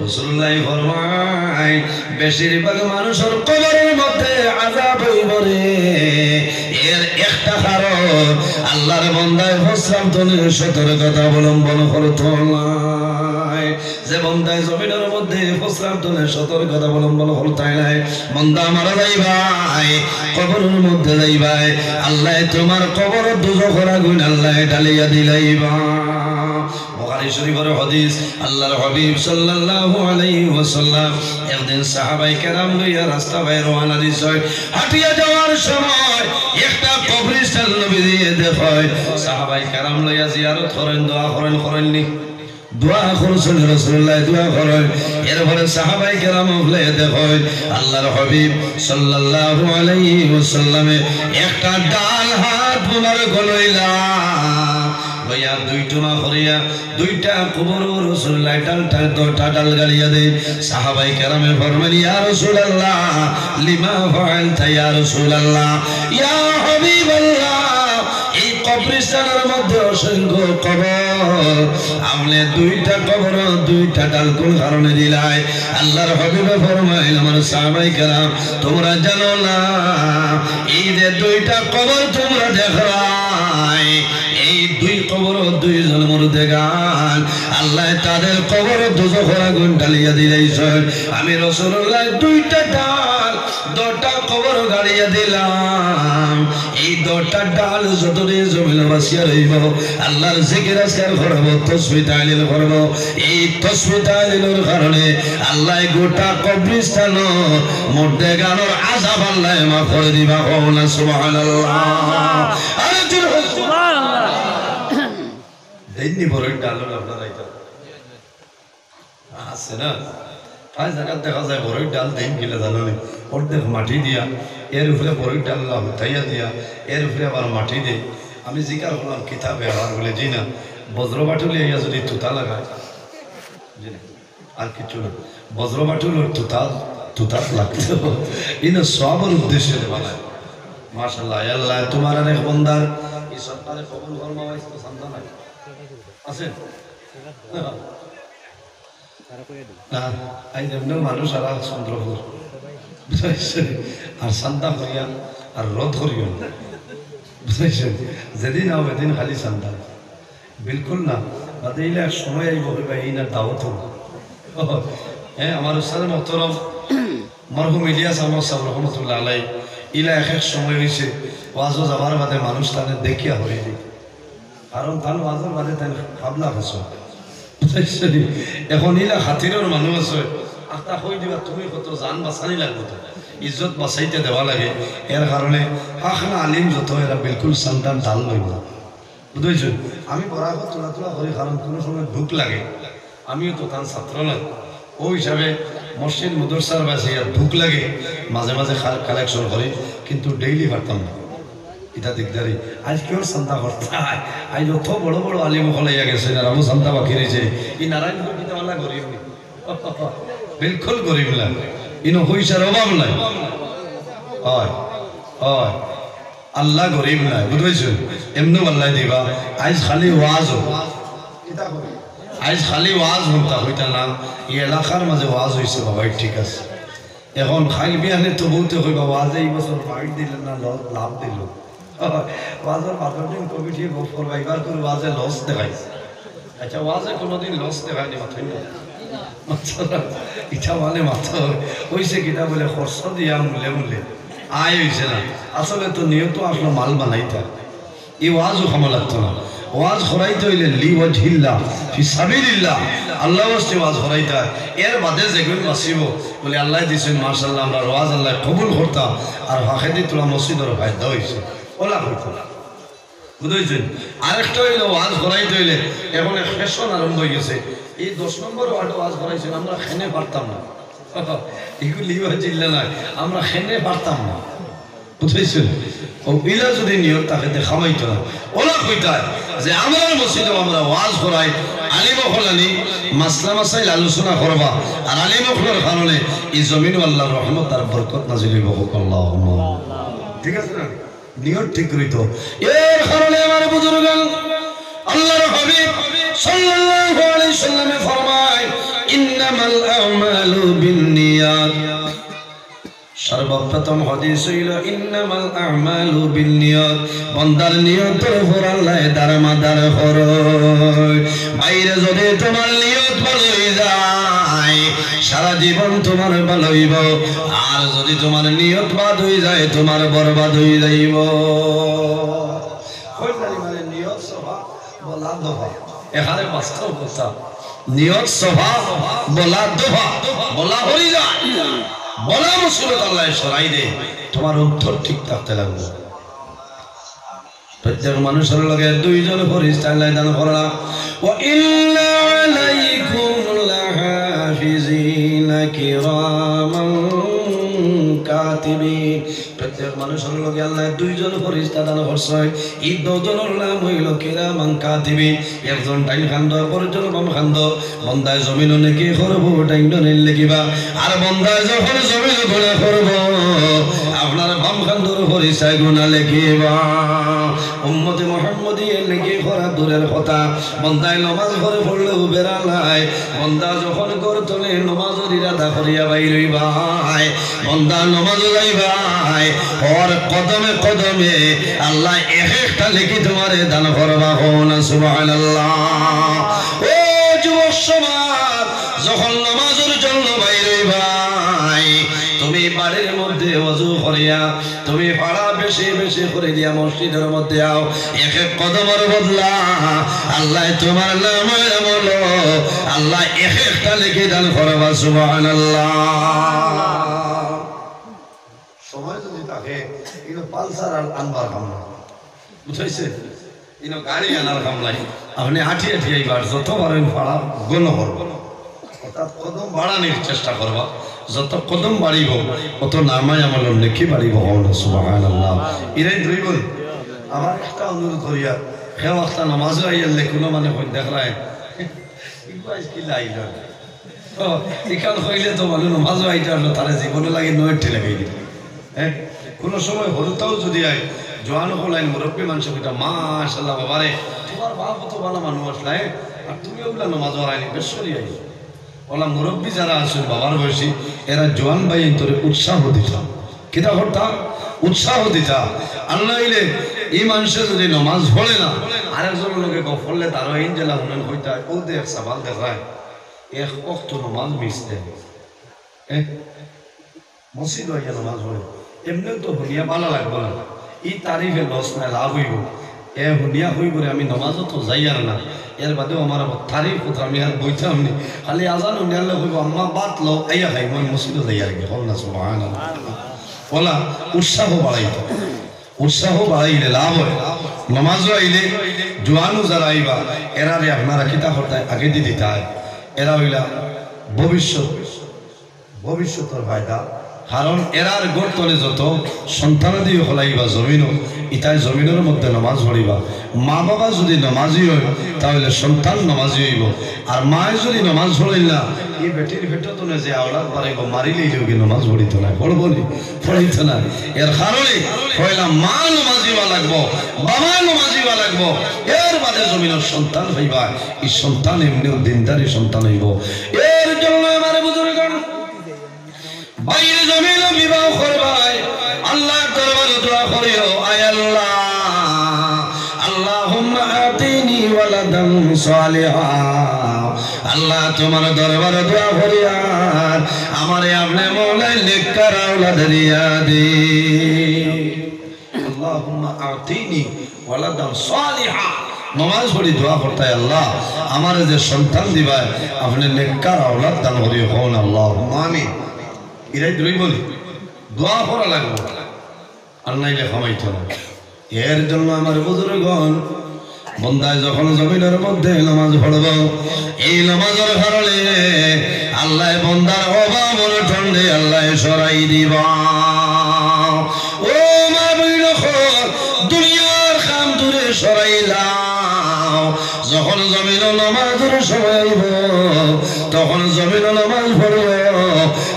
রাসূলুল্লাহ ফরমায় বেশিরভাগ মানুষের কবরের মধ্যে আযাব হইব রে এর একটা কারণ আল্লাহর বান্দায় প্রস্রাব দনের সতর্কতা অবলম্বন করতে নাই যে বান্দায় জমিনের মধ্যে প্রস্রাব দনের সতর্কতা অবলম্বন করতে নাই বান্দা মারা যাইবাই কবরের মধ্যে যাইবাই আল্লাহ তোমার কবর দুজখের আগুন আল্লাহ ঢালিয়া দিলাইবা বুখারী শরীফের হাদিস আল্লাহর হাবিব সাল্লাল্লাহু আলাইহি ওয়াসাল্লাম একদিন সাহাবায়ে কেরাম লইয়া রাস্তা বাইরে রওনা দিছে হাঁটিয়া যাওয়ার সময় একটা কবরস্থান নবী দিয়ে দেখায় সাহাবায়ে কেরাম লইয়া জিয়ারত করেন দোয়া করেননি দোয়া করছেন রাসূলুল্লাহ দোয়া করেন এরপরে সাহাবায়ে কেরাম হলে দেখেন আল্লাহর হাবিব সাল্লাল্লাহু আলাইহি ওয়াসাল্লামে একটা ডাল হাত বুলার গলাইলা ভাইয়া দুই টুমা করিয়া দুইটা কবর রাসূলুল্লাহ দুইটা ডাল গালিয়া দে সাহাবায়ে কেরামে ফরমান ইয়া রাসূলুল্লাহ লিমা ফাআলতা ইয়া রাসূলুল্লাহ ইয়া হাবিবাল্লাহ এই কবরস্থানের মধ্যে অসংখ্য কবর আমলে দুইটা কবর দুইটা ডাল কোন কারণে দিলাই আল্লাহর হাবিবে ফরমাইল আমার সাহাবায়ে কেরাম তোমরা জানো না এই যে দুইটা কবর তোমরা দেখলাই এই দুই কবর দুইজন মুর্দেগান আল্লাহ তাদের কবর দোজখের আগুন ঢালিয়া দিয়েছেন আমি রাসূলুল্লাহ দুইটা ডাল দুইটা কবর গাড়িয়া দিলাম এই দুইটা ডাল যতদিন জমিনে বাসিয়া রইব আল্লাহর জিকির আজকার করব তাসবিহ তাহলিল করব এই তাসবিহ তাহলিলের কারণে আল্লাহ গোটা কবরস্থান মুর্দেগানের আযাব আল্লাহ মাফ করে দিবা কওনা সুবহানাল্লাহ আরে সুবহানাল্লাহ দেননি বড় ডাল আপনারা এটা আছে না প্রায় জায়গা দেখা যায় বড় ডাল দেন কিলে জানো না অর্ধেক মাটি দিয়া এর উপরে বড় ডাল উঠাইয়া দিয়া এর উপরে আবার মাটি দেয় আমি জিজ্ঞাসা করলাম কিতাবে আর বলে জি না বজ্রবাটুলি ইয়া যদি তুতা লাগায় জি না আর কিছু না বজ্রবাটুলোর তুতা লাগতে ইনো সবার উদ্দেশ্যে বানায় মাশাআল্লাহ আল্লাহ তোমার অনেক বন্দার এই সরকারে কবুল ফরমাওয়াইস তো সন্তান আছে না আই যেমন মানুষ আর চন্দ্রপুর আর সান্দা করিয়া আর রথ করিও বুঝাইছেন যেদিন আও এদিন খালি সান্দা বিলকুল না বাদে ইলা সময় আইব হইবা এই না দাওয়াত হ্যাঁ আমার উস্তাদ মোহতরম মরহুম ইলিয়াস আহমদ সাহেব রহমতুল্লাহ আলাই ইলা এক সময় হয়েছে ওয়াজও যাবার বাদে মানুষ তাদের দেখিয়া হয়ে যায় কারণ তার ওয়াজের বাদে তাই ভাবলা হস এখন ইলা হাতিরের মানুষ আছে আটা হয়ে দিবা তুমি কত জান বাঁচানি লাগবে তো ইজ্জত বাঁচাইতে দেওয়া লাগে এর কারণে আখনা আলিম যত এরা বিলকুল সন্তান ঢাল লইব বুঝেছ আমি বরাবর তোলা করি কারণ কোনো সময় দুঃখ লাগে আমিও তো তার ছাত্র নয় ও হিসাবে মসজিদ মাদ্রাসার বাসে দুঃখ লাগে মাঝে মাঝে কালেকশন করি কিন্তু ডেইলি পারতাম না এটা দিকদারি আজ কেউ চিন্তা করতে আজ অত বড় বড় আলিম হলাইয়া গেছে রামু চিন্তা বাকি রয়েছে এই নারায়ণপুর কিতাবালা গরিব বিলকুল গরিব না ইনো পয়সার অভাব নাই হয় হয় আল্লাহ গরিব নাই বুঝেছ এমনি আল্লাহ দিবা আজ খালি ওয়াজ আজ খালি ওয়াজ হতা হইতা না এই এলাকার মাঝে ওয়াজ হয়েছে বাবা ঠিক আছে এখন খাই বিয়ানে তো বলতে হইবা ওয়াজে এই বছর বাইট দিল না লাভ দিল ওয়াজের মার্কেটিং কমিটি করবা এবার করে ওয়াজে লস দেখাইছে আচ্ছা ওয়াজে কোনোদিন লস দেখায়নি মাথায় না ইটা মানে মাথা হয়েছে কিনা বলে খরচ দিয়া মূলে আয় হয়েছে না আসলে তো নিয়ত আসলে মাল বানাইতা এই ওয়াজও ক্ষমা লাগতো না ওয়াজ করাইতে হইলে লিওয়াজহিল্লাহ ফি সাবিলিল্লাহ আল্লাহ ওয়াস্তে ওয়াজ করাইতে এর বাদে যেগুলো বাঁচিব বলে আল্লাহ দিয়েছেন মাশাআল্লাহ আমরা ওয়াজ আল্লাহ কবুল করতাম আর হাকেদি তোলা মসজিদের ফায়দা হয়েছে ওলা হইতো না বুঝেছেন আরেকটা হইলে ওয়াজ করাইতে হইলে এখন ফ্যাশন আরম্ভ হয়ে গেছে এই 10 নম্বর ওয়ার্ড ওয়াজ করাইছেন আমরা খেনে পারতাম না এগুলো লিওয়াজহিল্লাহ না আমরা খেনে পারতাম না বুঝেছেন ও বিলা যদি নিয়ত তাকে দেখামাইতো না ওলা কইতায় যে আমরা মসজিদে আমরা ওয়াজ করাই আলিম হলানি মাসলা মাসাইল আলোচনা করবা আর আলিম হলার কারণে এই জমিন আল্লাহর রহমত আর বরকত নাজিল হইব আল্লাহুম্মা ঠিক আছে না নিয়ত ঠিক করিতো এর কারণে আমার বুজুর্গগণ আল্লাহর হাবিব সাল্লাল্লাহু আলাইহি সাল্লামে ফরমায় ইন্নামাল আমালু বিন্নিয়াত সর্বপ্রথম হাদিস হইল ইন্নামাল আমালু বিন্নিয়াত বান্দার নিয়তের উপর আল্লাহ দারমাদার করে বাইরে যদি তোমার নিয়ত ভালো হয়ে যায় সারা জীবন তোমার ভালো হইব আর যদি তোমার নিয়ত বাদ হয়ে যায় তোমার বরবাদ হয়ে যাইব কইলালি মানে নিয়ত সভা বলা দফা এখানে বাস্তব কথা নিয়ত সভা বলা দফা বলা হয়ে যায় বলা মুসিবত আল্লাহ সরাই দে তোমার অন্তর ঠিক থাকতে লাগবে প্রত্যেক মানুষের লগে দুইজন ফেরেশতা আল্লাহ দান করলা ওয়া ইন্না আলাইকুম লাহাফিজিনা কিরামান কাতিবিন প্রত্যেক মানুষের লগে আল্লাহ দুইজন ফেরেশতা দান করছে এই দুজনের নাম হইল কিরামান কাতিবিন একজন ডাইন খান্দ অপরজন বাম খান্দ বন্দায় জমিন নাকি করব ডাইন লিখিবা আর বন্দায় যখন জমিন গুনাহ করব আপনার বাম খান্দর ফেরেশতা গুনাহ লিখিবা উম্মতে মুহাম্মদী লিখি করা দূরের কথা বন্দায় নামাজ পড়ে পড়লেও বেড়া নাই বন্দা যখন ঘর তোলে নামাজের ইরাদা করিয়া বাইর হইবাই বন্দা নামাজ যাইবাই ওর কদমে কদমে আল্লাহ এক একটা লিখি তোমারে দান করবা কোন সুবহানাল্লাহ ও যুবক সমাজ যখন নামাজের জন্য বাইর হইবাই তুমি বাড়ির মধ্যে ওযু করিয়া তুমি পাড়া বেশি বেশি করে দিয়া মসজিদের মধ্যে আও এক এক কদমের বদলা আল্লাহ তোমার নাম আমল আল্লাহ এক একটা লিখে দান করবা সুবহানাল্লাহ সময় যদি থাকে ইনো পালসার আর আনবার কামনা বুঝাইছে ইনো গাড়ি আনার কামলাই আপনি হাঁটি হাঁটি এইবার যতবার পাড়া গণ করবো অর্থাৎ কদম বাড়ানোর চেষ্টা করবা যত কদম বাড়িব অত নামায় আমার লেখি বাড়িব সুবহানাল্লাহ এরাই ধরিব আমার একটা অনুরোধ করিয়া সেও একটা নামাজ আইয়ালে কোনো মানে দেখায় কি লাইল এখান হইলে তো মানে নামাজ আইটা তারা জীবনে লাগে নয়টি লাগাই দিল হ্যাঁ কোনো সময় হরুতাও যদি আয় জোয়ানো হলাইন মুরব্বী মানুষ কিটা মাশাআল্লাহ বাবারে তোমার বাপ তো ভালো মানুষ আসলে আর তুমি ওগুলা নামাজ আইনি বেশ সরি আই ওলা মুরব্বী যারা আছেন বাবার বয়সী এরা জোয়ান ভাই তোরে উৎসাহ দিতাম কিতা করতাম উৎসাহ দিতাম আল্লাহ এই মানুষের যদি নামাজ পড়ে না আরেকজন লোকে পড়লে তারও এই জেলা হুনেন হইতা ও দেখ সাবাল দেখায় এক অক্ত নামাজ মিস দেয় মসজিদ হইয়া নামাজ পড়ে এমনিও তো হুনিয়া ভালো লাগবে না এই তারিফে লস নাই লাভ হইব এ হুনিয়া হইব আমি নামাজও তো যাই আর না এর বাদেও আমার তারিফ কথা আমি আর বইতাম নি খালি আজান উনিয়ালে হইব আম্মা বাত লো আইয়া খাই মই মসজিদে যাই আর কি হল না সুবহানাল্লাহ বলা উৎসাহ বাড়াইতো উৎসাহ বাড়াইলে লাভ হয় নামাজও আইলে জোয়ানো যারা আইবা এরারে আপনারা কিতা করতে আগে দিয়ে দিতে হয় এরা হইলা ভবিষ্যতের ফায়দা কারণ এরার গোড় তলে যত সন্তানাদি হলাইবা জমিনও ইতাই জমিনের মধ্যে নামাজ পড়িবা মা বাবা যদি নামাজি হয় তাহলে সন্তান নামাজি হইব আর মায় যদি নামাজ পড়িল না এই বেটির ভেটো তো যে আওলাদ পারিব মারিলেই যোগী নামাজ পড়িত না পড়ব নি পড়িত না এর কারণে হইলা মা নামাজিবা লাগবো বাবা নামাজিবা লাগবো এর বাদে জমিনের সন্তান হইবা এই সন্তান এমনিও দিনদারি সন্তান হইব এর জন্য আমার বুজুর্গগণ বাইরে জমিন বিবাহ করবাই আল্লাহ দরবারে দোয়া করিও আয় আল্লাহ আল্লাহুম্মা আতিনি ওয়ালাদান সালিহা আল্লাহ তোমার দরবারে দোয়া করিয়া আমারে আপনি মওলাই নেককার আওলাদ দিয়া দে আল্লাহুম্মা আতিনি ওয়ালাদান সালিহা নামাজ পড়ি দোয়া করতে আল্লাহ আমারে যে সন্তান দিবাই আপনি নেককার আওলাদ দান করিও কোন আল্লাহুম্মা আমিন এরাই দুই বলি দোয়া করা লাগবো আর নাইলে খামাইতে না এর জন্য আমার বুজুর্গগণ বন্দায় যখন জমিনের মধ্যে নামাজ পড়ব এই নামাজের কারণে আল্লাহ বন্দার অভাব ঠন্ডে আল্লাহ সরাই দিবা ও মা বইল দুনিয়ার খাম দূরে সরাইলাম যখন জমিন নামাজের সময় আইব তখন জমিন নামাজ পড়ব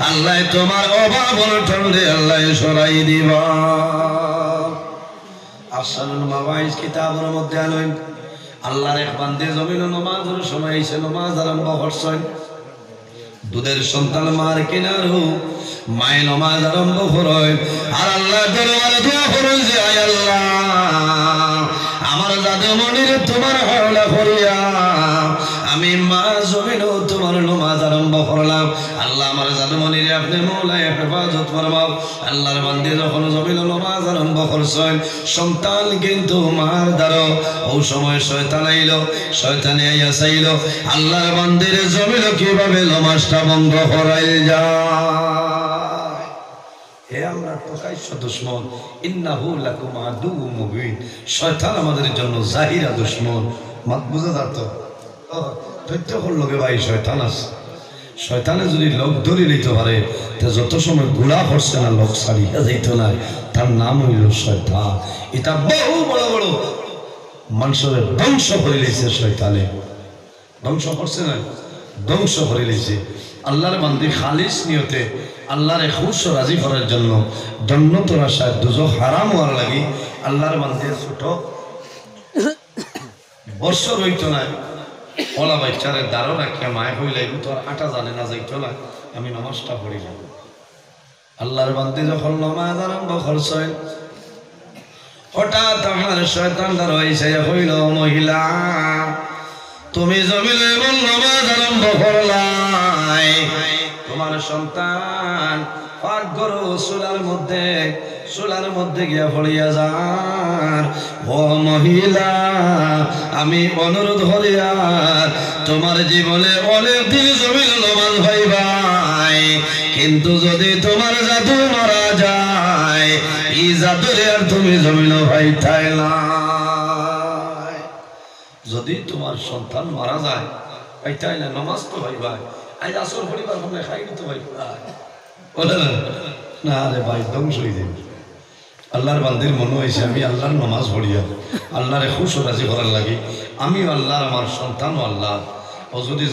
আল্লাহ তোমার অভাব ঠন্ডে আল্লাহ সরাই দিবা আসানুল মাওয়াইজ কিতাবের মধ্যে আনেন আল্লাহর এক বান্দে জমিন নামাজের সময় এসে নামাজ আরম্ভ করছেন দুধের সন্তান মার কিনারু মায়ে নামাজ আরম্ভ করেন আর আল্লাহ দরবারে দোয়া করেন যে আয় আল্লাহ আমার জাদুমণির তোমার হাওলা করিয়া আমি মা জমিনও তোমার নামাজ আরম্ভ করলাম আল্লাহ আমার জাদুমণিরে আপনি মওলায় হেফাজত ফরমাও আল্লাহর বান্দে যখন জমিন নামাজ আরম্ভ করছেন সন্তান কিন্তু মার দ্বারা ও সময় শয়তান আইলো শয়তানে আইয়া চাইল আল্লাহর বান্দির জমিন কিভাবে নামাজটা বন্ধ করাইল যায় হে আমরা প্রকাশ্য দুশমন, ইন্নাহু লাকুম আদুউম মুবিন, শয়তান আমাদের জন্য জাহিরা দুশমন। মাত বুঝা যাত প্রত্যেকের লগে ভাই শয়তান আছে। শয়তানে যদি লোক ধরে নিতে পারে তে যত সময় গুড়া করছে না লোক ছাড়িয়া যাইত না, তার নাম হইল শয়তান। এটা বহু বড় বড় মানুষের ধ্বংস করে লইছে শয়তানে, ধ্বংস করছে না, ধ্বংস করে লইছে। আল্লাহর বান্দি খালিস নিয়তে আল্লাহরে খুশ রাজি করার জন্য জন্নতের আশায় দুজক হারাম হওয়ার লাগি আল্লাহর বান্দি ছোট বছর হইতো না, ওলা বাচ্চারে দাঁড়ো রাখিয়া মায় হইলে তোর আটা জানে না যাইতো না, আমি নামাজটা পড়িলাম। আল্লাহর বান্দি যখন নামাজ আরম্ভ করছেন হঠাৎ আমার শয়তান দাঁড় হইছে, হইল মহিলা তুমি জমিনে এমন নামাজ আরম্ভ করলাই, তোমার সন্তান পাক করো চুলার মধ্যে গিয়া পড়িয়া যান। ও মহিলা আমি অনুরোধ করিয়া তোমার জীবনে অনেক দিন জমিন নামাজ ভাইবাই, কিন্তু যদি তোমার জাদু মারা যায় এই জাদুরে আর তুমি জমিন ভাইতাই না। যদি তোমার সন্তান মারা যায় ভাইতাই না, নামাজ তো ভাইবাই, আজ আসর পরিবার আমরা খাই তো ভাই বলে না রে ভাই ধ্বংস হয়ে যাবে। আল্লাহর বান্দির মনে হয়েছে আমি আল্লাহর নামাজ পড়িয়া আল্লাহরে খুশ রাজি করার লাগি আমি আল্লাহর আমার সন্তান আল্লাহ ও যদি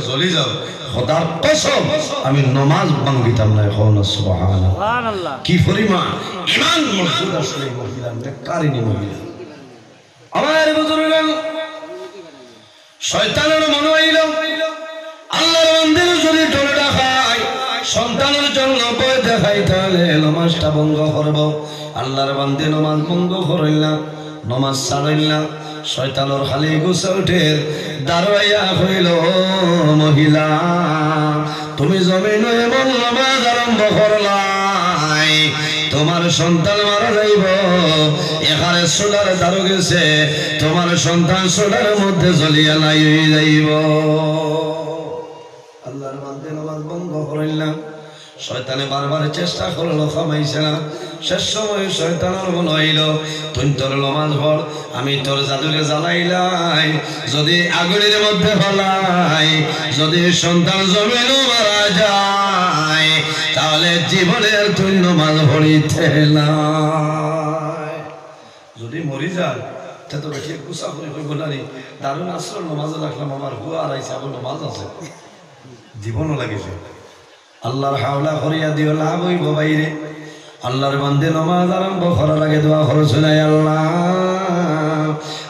জ্বলি যাও খোদার কসম আমি নামাজ ভাঙিতাম না। এখন সুবহানাল্লাহ কি পরিমাণ ইমান মজবুত আসলে মহিলা নেকারিনী মহিলা। আমার বুজুর্গগণ শয়তানের মনে হইল আল্লাহর বান্দির যদি ডোলটা খায় সন্তানের জন্য বই দেখাই তাহলে নামাজটা ভঙ্গ করব। আল্লাহর বান্দি নামাজ ভঙ্গ করিল না, নামাজ ছাড়িল না, শয়তানের খালি গুছা উঠে দাঁড়াইয়া হইল মহিলা তুমি জমিনে এমন নামাজ আরম্ভ করলাই তোমার সন্তান মারা যাইব, এখানে সোলার দাঁড়ো গেছে তোমার সন্তান সোলার মধ্যে জ্বলিয়া নাই হয়ে যাইব। আল্লাহর বান্দে নামাজ বন্ধ করিল না, শয়তানে বারবার চেষ্টা করলো খামাইছে না, শেষ সময় শয়তানের মনে হইল তুই তোর নামাজ পড় আমি তোর জাদুরে জ্বালাইলাই, যদি আগুনের মধ্যে ফেলাই যদি সন্তান জমিনও মারা যায় তাহলে জীবনের তুই নামাজ পড়িতে নাই, যদি মরি যায় তা তো বেশি গুছা করে হইব না রে দারুণ আসর নামাজও রাখলাম আমার হুয়া আর আইসা আবার নামাজ আছে জীবনও লাগিছে। আল্লাহর হাওলা করিয়া দিও লাভ হইব বাইরে। আল্লাহর বান্দে নামাজ আরম্ভ করার আগে দোয়া করছেন আল্লাহ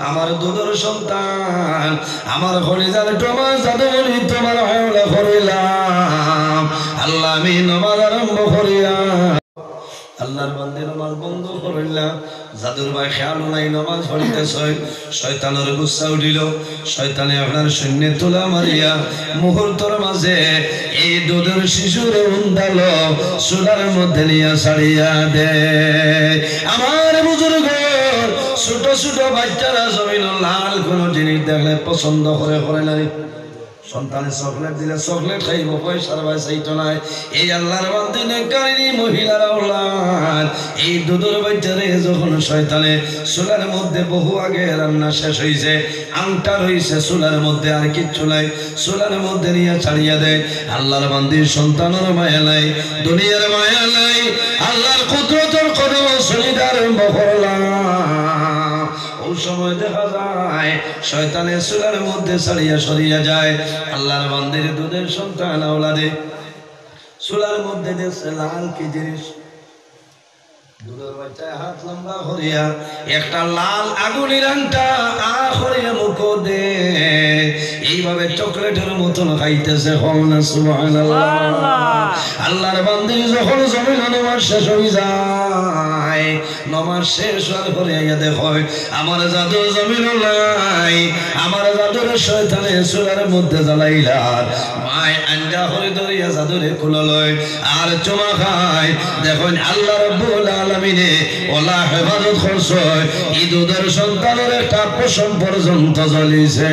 আমার দুধের সন্তান আমার কলিজার তোমার জাদুমণি তোমার হাওলা করিলাম আল্লাহ আমি নামাজ আরম্ভ করিয়া আল্লাহর বান্দে নামাজ বন্ধ করিলাম। জাদুর ভাই খেয়াল নাই নামাজ পড়িতেছে, শয়তানের গুচ্ছা উঠিল, শয়তানে আপনার শূন্যে তোলা মারিয়া মুহূর্তের মাঝে এই দুধের শিশুর উন্দাল চুলার মধ্যে নিয়ে ছাড়িয়া দে। আমার বুজুর্গ ছোট ছোট বাচ্চারা জমিন লাল কোন জিনিস দেখলে পছন্দ করে নারী সন্তানে চকলেট দিলে চকলেট খাইব পয়সার চাইতো নাই। এই আল্লাহর বান্দে নেকারিনী মহিলারা ওলাদ এই দুধের বাচ্চারে যখন শয়তানে চুলার মধ্যে বহু আগে রান্না শেষ হয়েছে আংটা রয়েছে চুলার মধ্যে আর কিচ্ছু নাই চুলার মধ্যে নিয়ে ছাড়িয়া দেয়। আল্লাহর বান্দির সন্তানের মায়া নাই দুনিয়ার মায়া নাই আল্লাহর কুদরতের কদম শরীর আরম্ভ করলাম। ওই সময় দেখা যায় শয়তানের চুলার মধ্যে ছাড়িয়া সরিয়া যায়। আল্লাহর বান্দির দুধের সন্তান আওলাদে চুলার মধ্যে দেখছে লাল কি জিনিস, দুধের বাচ্চায় হাত লম্বা করিয়া একটা লাল আগুনের আংটা করিয়া মুখ দে এইভাবে চকলেটের মতন খাইতেছে। আল্লাহর বান্দি যখন জমিন নামাজ শেষ হয়ে যায় নামাজ শেষ হওয়ার পরে আইয়া দেখো আমার জাদু জমিন নাই, আমার জাদুর শয়তানে চুলার মধ্যে জ্বালাইলা মায় আঞ্জা হয়ে ধরিয়া জাদুরে খুলে লয় আর চুমা খায়। দেখুন আল্লাহ রাব্বুল আলামিনে ওলা হেফাজত করছে এই দুধের সন্তানের একটা পশম পর্যন্ত জ্বলিছে।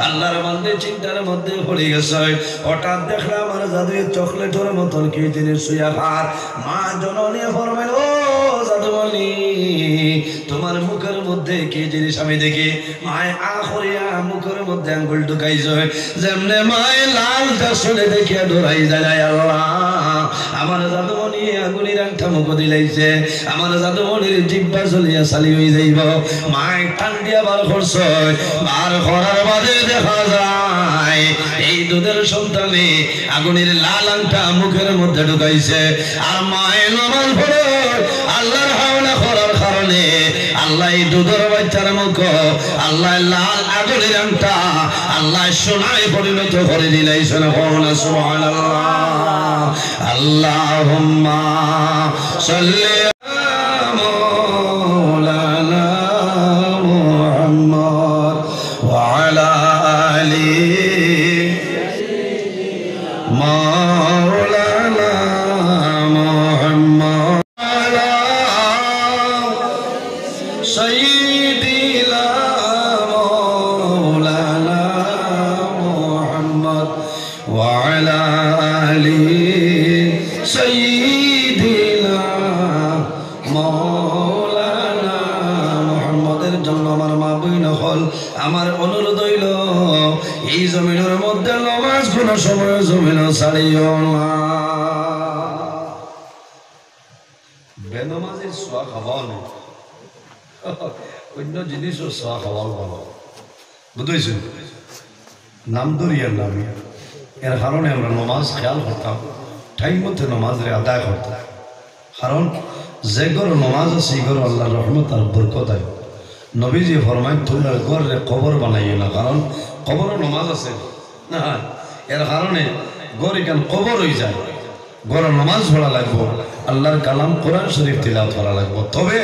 আল্লাহ আল্লাহর বান্দে চিন্তার মধ্যে পড়ে গেছে হঠাৎ দেখলাম আমার জাদু চকলেটের মতন কি জিনিস শুয়া খার মা জননী ফরমাইল ও জাদুমণি তোমার মুখের মধ্যে কি জিনিস আমি দেখি মায় আখরিয়া মুখের মধ্যে আঙ্গুল ঢুকাইছে যেমনে মায় লালটা শুনে দেখিয়া ডরাই যায় আল্লাহ আমার জাদুমণি আগুনের আংটা মুখ দিলাইছে আমার জাদুমণির জিহ্বা চলিয়া চালি হয়ে যাইব মায় টান দিয়া বার করছে বার করার বাদে দেখা যায় এই দুধের সন্তানে আগুনের লাল আংটা মুখের মধ্যে ঢুকাইছে আর মায়ের নামাজ পড়ে আল্লাহর হাওলা করার কারণে আল্লাহ এই দুধের বাচ্চার মুখ আল্লাহ লাল আগুনের আংটা আল্লাহ সোনায় পরিণত করে দিলাই সুবহানাল্লাহ আল্লাহুম্মা সাল্লি আমার অনুরোধ হইল এই জমিনের মধ্যে নামাজ কোন সময় জমিন ছাড়িও না বেনামাজির সোয়া খাওয়াও নেই অন্য জিনিসও সোয়া খাওয়াও ভালো বুঝেছি নাম দরিয়ার নামে এর কারণে আমরা নমাজ খেয়াল করতাম টাইম মধ্যে নমাজরে আদায় করতাম কারণ যে গর নমাজ আছে এই গর আল্লাহ রহমত আর বরকত আয় নবীজি ফরমায় তোমরা ঘরে কবর বানাইও না কারণ কবরও নমাজ আছে না এর কারণে ঘর এখান কবর হয়ে যায় ঘরে নমাজ পড়া লাগবো আল্লাহর কালাম কোরআন শরীফ তিলাওয়াত করা লাগবো তবে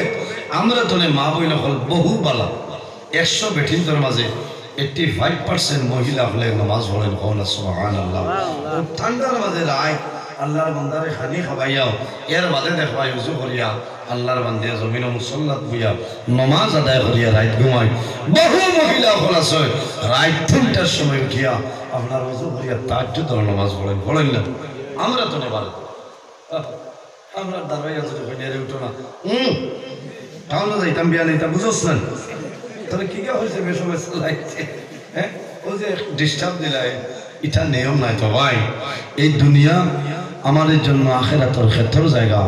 আমরা তো মা বই নকল বহু বালা 100 বেঠিনদের মাঝে 85% মহিলা হলে নমাজ পড়েন কওনা সুবহানাল্লাহ ঠান্ডার মাঝে রায় আল্লাহর বান্দারে খানি খাবাইয়াও এর বাদে দেখবাই উজু করিয়া আল্লাহর বান্দে জমিন মুসল্লাত বুইয়া নমাজ আদায় করিয়া রাত ঘুমায় বহু মহিলা হল আছে রাত 3টার সময় উঠিয়া আপনার উজু করিয়া তাহাজ্জুদের নামাজ পড়েন না আমরা তো নেবার আমরা দাঁড়াইয়া যদি কইনারে উঠো না তাহলে যাইতাম বিয়া নিতাম বুঝোস না তাহলে কি হয়েছে বেসময় চালাইছে হ্যাঁ ও যে ডিস্টার্ব দিলাই এটা নিয়ম নাই তো ভাই এই দুনিয়া আমাদের জন্য আখিরাতের ক্ষেত্র জায়গা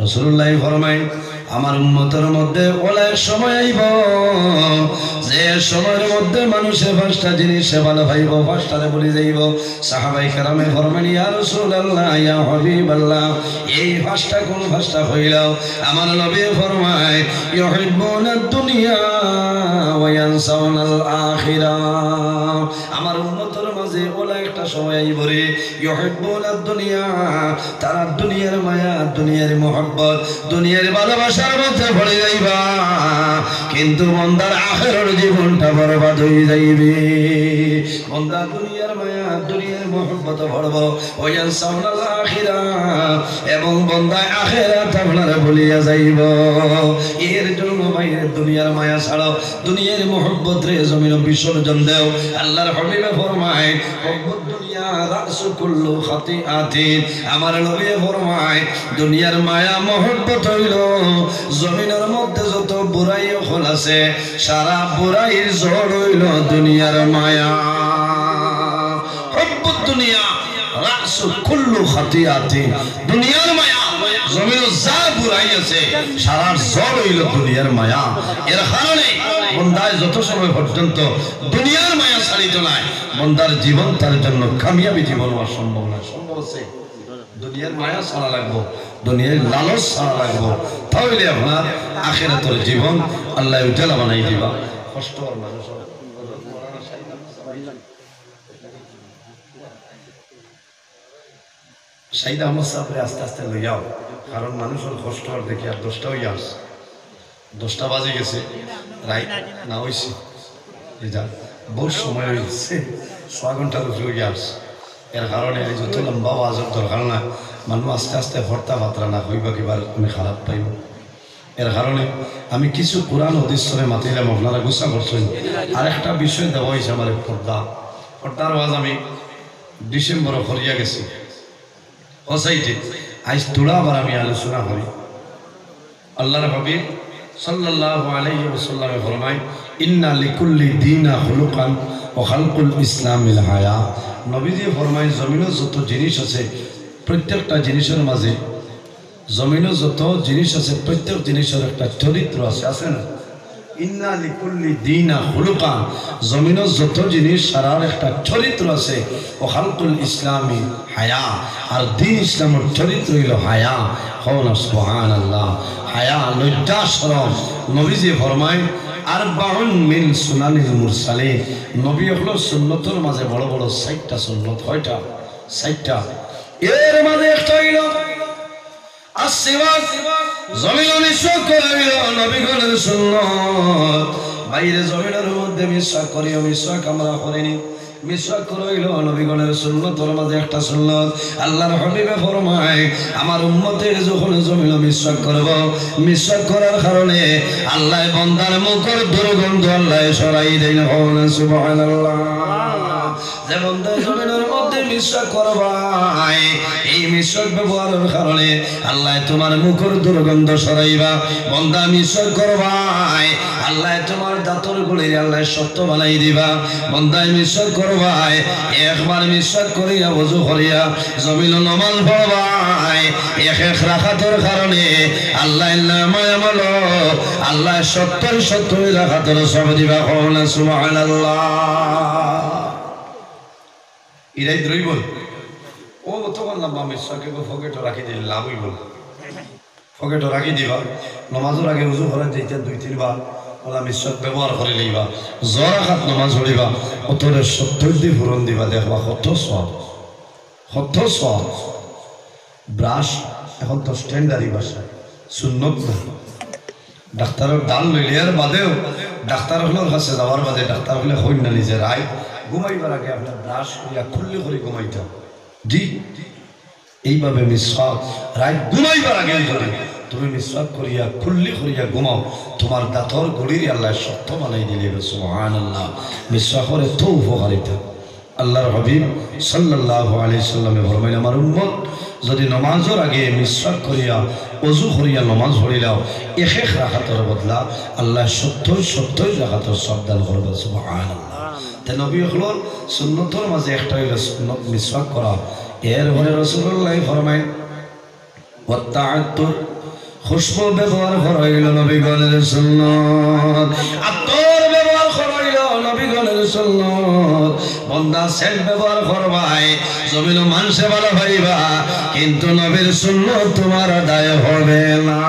রাসূলুল্লাহ ফরমায় আমার উম্মতের মধ্যে ওলা সময় আইব যে সময়ের মধ্যে মানুষের পাঁচটা জিনিস ভালো পাইব পাঁচটারে বলে যাইব সাহাবায়ে কেরামে ফরমান ইয়া রাসূলুল্লাহ ইয়া হাবিবাল্লাহ এই পাঁচটা কোন পাঁচটা হইলাও আমার নবী ফরমায় ইউহিব্বুনাদ দুনিয়া ওয়া ইয়ানসাউনাল আখিরাহ আমার উম্মতের মাঝে ওলা একটা সময় আইব রে ইউহিব্বুনাদ দুনিয়া তারা দুনিয়ার মায়া দুনিয়ার মোহব্বত দুনিয়ার ভালোবাসার মধ্যে পড়ে যাইবা কিন্তু বান্দার আখিরার জীবনটা বরবাদ হয়ে যাইবে বান্দা দুনিয়ার মায়া দুনিয়ার মোহব্বত ভরব ওয়ান সাউনাল আখিরাহ এবং বান্দা আখিরাত আপনারা ভুলিয়া যাইব এর জন্য বাইরে দুনিয়ার মায়া ছাড়ো দুনিয়ার মোহব্বত রে জমিন বিসর্জন দাও আল্লাহর হাবিবে ফরমায় হুব্বুদ দুনিয়া রাসু কুল্লু খাতিআতিন আমার নবী ফরমায় দুনিয়ার মায়া মোহব্বত হইল জমিনের মধ্যে যত বুড়াই হল আছে সারা বুড়াইয়ের জড় হইল দুনিয়ার মায়া হুব্বুদ দুনিয়া রাসু কুল্লু খাতিআতিন দুনিয়ার মায়া জমিন যা বুড়াই আছে সারা জড় হইল দুনিয়ার মায়া এর কারণে বন্দায় যত সময় পর্যন্ত দুনিয়ার মায়া ছাড়িত নাই বন্দার জীবন তার জন্য কামিয়াবি জীবন হওয়া সম্ভব না সম্ভব আছে দুনিয়ার মায়া ছাড়া লাগবো দুনিয়ার লালচ ছাড়া লাগবো তাহলে আপনার আখিরাতের জীবন আল্লাহ উজ্জ্বল বানাই দিবা কষ্ট আর মানুষ সাইদ আহমদ সাহেবরে আস্তে আস্তে লই যাও কারণ মানুষের কষ্ট আর দেখি আর 10টা হইয়া আসছে 10টা বাজে গেছে রাইট না হয়েছে বহু সময় হয়েছে 6 ঘন্টার উপরে হইয়া আসছে এর কারণে এই যত লম্বা আওয়াজের দরকার না মানুষ আস্তে আস্তে হর্তা বাতরা না হইবা কিবার আমি খারাপ পাইব এর কারণে আমি কিছু কোরআন হাদিস মাতিলাম আপনারা গুছা করছেন আর একটা বিষয় দেওয়া হয়েছে আমার পর্দা পর্দার ওয়াজ আমি ডিসেম্বর করিয়া গেছি হসাইতে আজ তোরা আবার আমি আলোচনা করি আল্লাহর হাবিব সাল্লাল্লাহু আলাইহি ওয়াসাল্লামে ফরমায় ইন্না লিকুল্লি দীনা খুলুকান ওয়া খালকুল ইসলামিল হায়া নবীজি ফরমায় জমিনে যত জিনিস আছে প্রত্যেকটা জিনিসের মাঝে জমিনে যত জিনিস আছে প্রত্যেক জিনিসের একটা চরিত্র আছে আছে না ইন্না লিকুল্লি দীনা খুলুকান জমিনে যত জিনিস সারার একটা চরিত্র আছে ওয়া খালকুল ইসলামি হায়া আর দ্বীন ইসলামের চরিত্র হলো হায়া হওয়া সুবহানাল্লাহ হায়া লজ্জা শরম নবীজি ফরমায় আরবাউন মিন সুনানিল মুরসালিন নবী হলো সুন্নতের মাঝে বড় বড় 60টা সুন্নত কয়টা 60টা এর মাঝে একটা হইল আসসিওয়াক জমিন মিসওয়াক করিল নবীগণের সুন্নত বাইরে জমিনের মধ্যে মিসওয়াক করিও মিসওয়াক আমরা করিনি মিসওয়াক করিল নবীগণের সুন্নতের মাঝে একটা সুন্নত আল্লাহর হাবিবে ফরমায় আমার উম্মতের যখন জমিন মিসওয়াক করব মিসওয়াক করার কারণে আল্লাহ বান্দার মুখের দুর্গন্ধ আল্লাহ সরাই দেন হন সুবহানাল্লাহ যে বান্দা জমিনের মধ্যে মিসওয়াক করবাই এই মিসওয়াক ব্যবহারের কারণে আল্লাহ তোমার মুখের দুর্গন্ধ সরাইবা বান্দা মিসওয়াক করবাই আল্লাহ তোমার দাঁতর গুলি আল্লাহ সত্য বানাই দিবা বান্দা মিসওয়াক করবাই একবার মিসওয়াক করিয়া ওযু করিয়া জমিন নামাজ পড়বাই এক এক রাকাতের কারণে আল্লাহ নামায় আমল আল্লাহ 70 রাকাতের সব দিবা কোন সুবহানাল্লাহ ইরাই দ্রইবল ও তখন লম্বা মিসওয়াকে ফকেটে রাখি দিলে লাভ হইব ফকেটে রাখি দিবা নামাজের আগে ওযু করার যাইতে 2-3 বার ওলা মিসওয়াক ব্যবহার করে লইবা জরা খাত নামাজ পড়িবা অতরে 70 দি পূরণ দিবা দেখবা কত সওয়াব ব্রাশ এখন তো স্ট্যান্ডার্ডই ভাষা সুন্নত না ডাক্তারের দান লইলের বাদেও ডাক্তার হলোর কাছে যাওয়ার বাদে ডাক্তার হলে হই না নিজের আয় ঘুমাইবার আগে আপনার ব্রাশ করিয়া খুললে করে ঘুমাইতে জি এইভাবে মিসওয়াক রাত ঘুমাইবার আগে ধরে তুমি মিসওয়াক করিয়া খুললি করিয়া ঘুমাও তোমার দাঁতর গড়ির আল্লাহ সত্য বানাই দিলে সুবহানাল্লাহ মিসওয়াকের এত উপকারিতা আল্লাহর হাবিব সাল্লাল্লাহু আলাইহি সাল্লামে ফরমাইলেন আমার উম্মত যদি নামাজের আগে মিসওয়াক করিয়া ওযু করিয়া নামাজ পড়িলাও এক এক রাকাতের বদলা আল্লাহ 70 রাকাতের সব দান করবে সুবহানাল্লাহ তে নবী হলোর সুন্নতের মাঝে একটা হইল সুন্নত মিসওয়াক করা এরপরে রাসূলুল্লাহ ফরমায় ওয়াত্তাআত্তুর খুশবু ব্যবহার করা হইল নবীগণের সুন্নত আতর ব্যবহার করা হইল নবীগণের সুন্নত বান্দা সেন্ট ব্যবহার করবাই জমিন মানুষে ভালো ভাইবা কিন্তু নবীর সুন্নত তোমার আদায় হবে না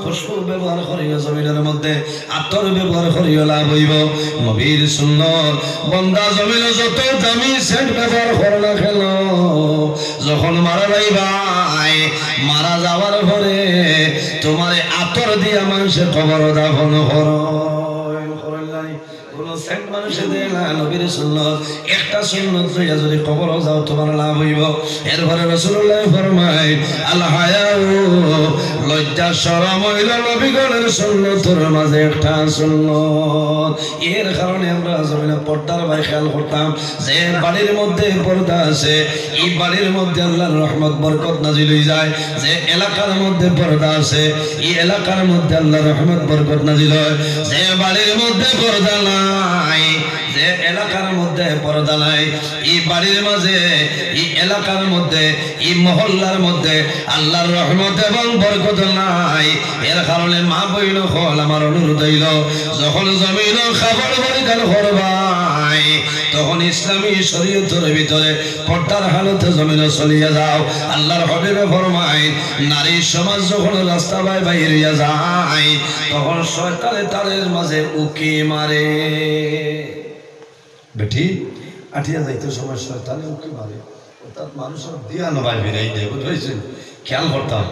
খুশবু ব্যবহার করিও জমিনের মধ্যে আতর ব্যবহার করিও লাভ হইব নবীর সুন্নত বান্দা জমিনে যত দামি সেন্ট ব্যবহার করে না কেন যখন মারা যাইবাই মারা যাওয়ার পরে তোমার আতর দিয়া মানুষের কবর দাফন করো সেন্ট মানুষে দেয় না নবীর সুন্নত একটা সুন্নত লইয়া যদি কবর যাও তোমার লাভ হইব এরপরে রাসূলুল্লাহ ফরমায় আল হায়াউ লজ্জা শরম হইল নবীগণের সুন্নতের মাঝে একটা সুন্নত এর কারণে আমরা জমিনে পর্দার ভাই খেয়াল করতাম যে বাড়ির মধ্যে পর্দা আছে এই বাড়ির মধ্যে আল্লাহর রহমত বরকত নাজিল হয়ে যায় যে এলাকার মধ্যে পর্দা আছে এই এলাকার মধ্যে আল্লাহর রহমত বরকত নাজিল হয় যে বাড়ির মধ্যে পর্দা নাই যে এলাকার মধ্যে পর্দা নাই এই বাড়ির মাঝে এই এলাকার মধ্যে এই মহল্লার মধ্যে আল্লাহর রহমত এবং বরকত নাই এর কারণে মা বইন হল আমার অনুরোধ হইল যখন জমিন খাবার পরিধান করবাই তখন ইসলামী শরীয়তের ভিতরে পর্দার হালতে জমিনে চলিয়া যাও আল্লাহর হাবিবে ফরমায় নারী সমাজ যখন রাস্তা বাইরে যায় তখন শয়তানে তাদের মাঝে উকি মারে বেটি আঠিয়া যাইতে সময় শয়তানে উকি মারে অর্থাৎ মানুষের দিয়া নবাই বেরাই দেয় বুঝেছেন খেয়াল করতাম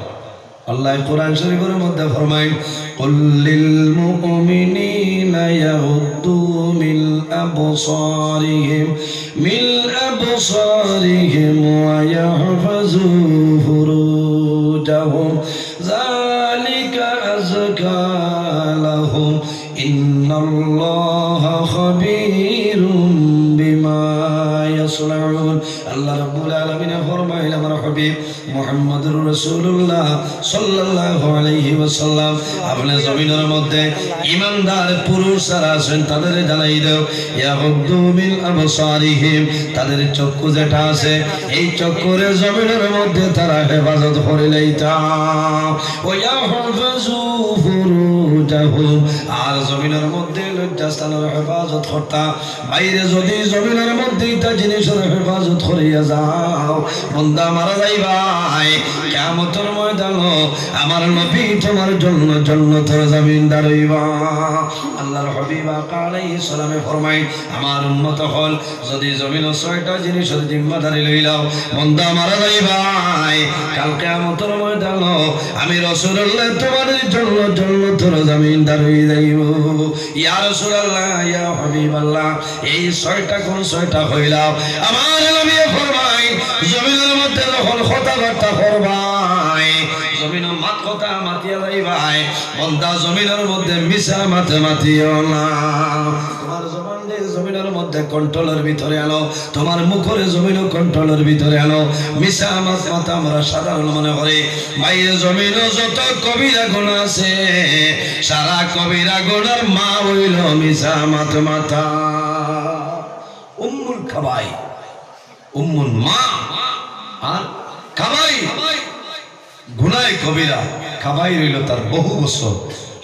আল্লাহ কোরআন শরীফের মধ্যে ফরমায় কুল্লিল মুমিনিনা ইয়াগুদ্দু মিল আবসারিহিম ওয়া ইয়াহফাযু ফুরুজাহুম যালিকা আযকা লাহুম ইন্নাল্লাহা খাবীরুম আল্লাহ রাব্বুল আলামিন ফরমাইলেন আমার হাবিব মুহাম্মদুর রাসূলুল্লাহ সাল্লাল্লাহু আলাইহি ওয়াসাল্লাম আপনি জমিনের মধ্যে ঈমানদার পুরুষ যারা আছেন তাদের জানাই দাও ইয়াগুদ্দু মিন আবসারিহিম তাদের চক্ষু যেটা আছে এই চক্ষুরে জমিনের মধ্যে তারা হেফাজত করে লইতা ওয়া ইয়াহফাজু ফুরুজাহুম আর জমিনের মধ্যে লজ্জাস্থানের হেফাজত করতা বাইরে যদি জমিনের মধ্যে তা জিনিসের হেফাজত করিয়া যাও বান্দা মারা যাইবাই কিয়ামতের ময়দানে আমার নবী তোমার জন্য জান্নাতের জমিনদার হইবা আল্লাহর হাবিব আলাইহিস সালামে ফরমায় আমার উম্মত হল যদি জমিনের 6টা জিনিসের জিম্মাদারি লইলাও বান্দা মারা যাইবাই কাল কিয়ামতের ময়দানে আমি রাসূলুল্লাহ তোমাদের জন্য জান্নাতের জমিনদার হই যাইব ইয়া রাসূলুল্লাহ ইয়া হাবিবাল্লাহ এই 6টা কোন 6টা হইলাও আমার নবী ফরমায় জমিনের মধ্যে যখন কথাবার্তা করবাই জমিনের মাত কথা মাতিয়া যাইবাই বান্দা জমিনের মধ্যে মিছা মাতে মাতিও না তোমার জবান দিয়ে জমিনের মধ্যে কন্ট্রোলের ভিতরে আনো তোমার মুখরে জমিনও কন্ট্রোলের ভিতরে আনো মিছা মাত মাতা আমরা সাধারণ মনে করি বাইরে জমিনও যত কবিরা গুনাহ আছে সারা কবিরা গুনার মা হইল মিছা মাত মাতা উম্মুল খাবাই উম্মুল মা আর খাবাই গুনায় কবিরা খাবাই রইল তার বহু বছর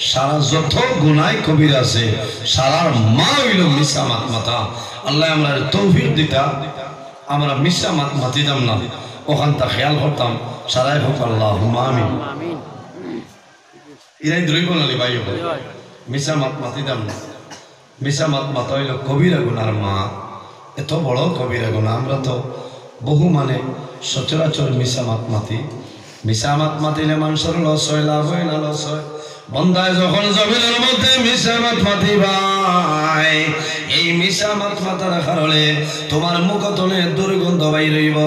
সারা যত গুনায় কবিরা আছে সারার মা হইল মিশা মাত মাতা আল্লাহ আমরা তৌফিক দিতা আমরা মিশা মাত মাতিতাম না ওখানটা খেয়াল করতাম সারাই হোক আল্লাহুম্মা আমিন ইরাই দ্রৈব নালি ভাই মিশা মাত মাতিতাম না মিশা মাত মাতা হইল কবিরা গুনার মা এত বড় কবিরা গুনাহ আমরা তো বহু মানে সচরাচর মিশা মাত মাতি মিশা মাত মাতিলে মানুষের লস হয় লাভ হয় না লস হয় বন্দায় যখন জমিনের মধ্যে মিশা মাত মাতিবাই এই মিশা মাত মাতার কারণে তোমার মুখতলে দুর্গন্ধ বাইর হইব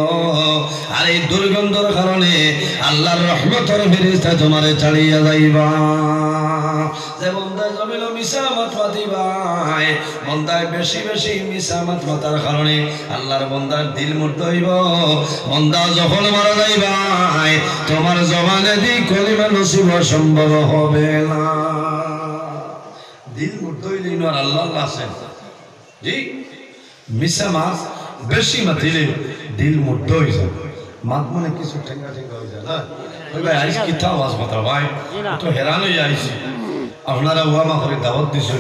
আর এই দুর্গন্ধের কারণে আল্লাহর রহমতের ফেরেশতা তোমারে ছাড়িয়া যাইবা যে বন্দায় জমিল মিশা মাত মাতিবাই বন্দায় বেশি বেশি মিশা মাত মাতার কারণে আল্লাহর বন্দার দিল মুর্দ হইব বন্দা যখন মারা যাইবাই তোমার জবানে দি কলিমা নসিব সম্ভব হবে না দিল মুর্দ হইলে আর আল্লাহ আল্লাহ আছেন জি মিশা মাত বেশি মাতিলে দিল মুর্দ হয়ে যায় মাত মানে কিছু ঠেঙ্গা ঠেঙ্গা হয়ে যায় না ওই ভাই আইস কিতা আওয়াজ মাত্র ভাই তো হেরান হয়ে আইসি আপনারা ওয়ামা করে দাওয়াত দিছে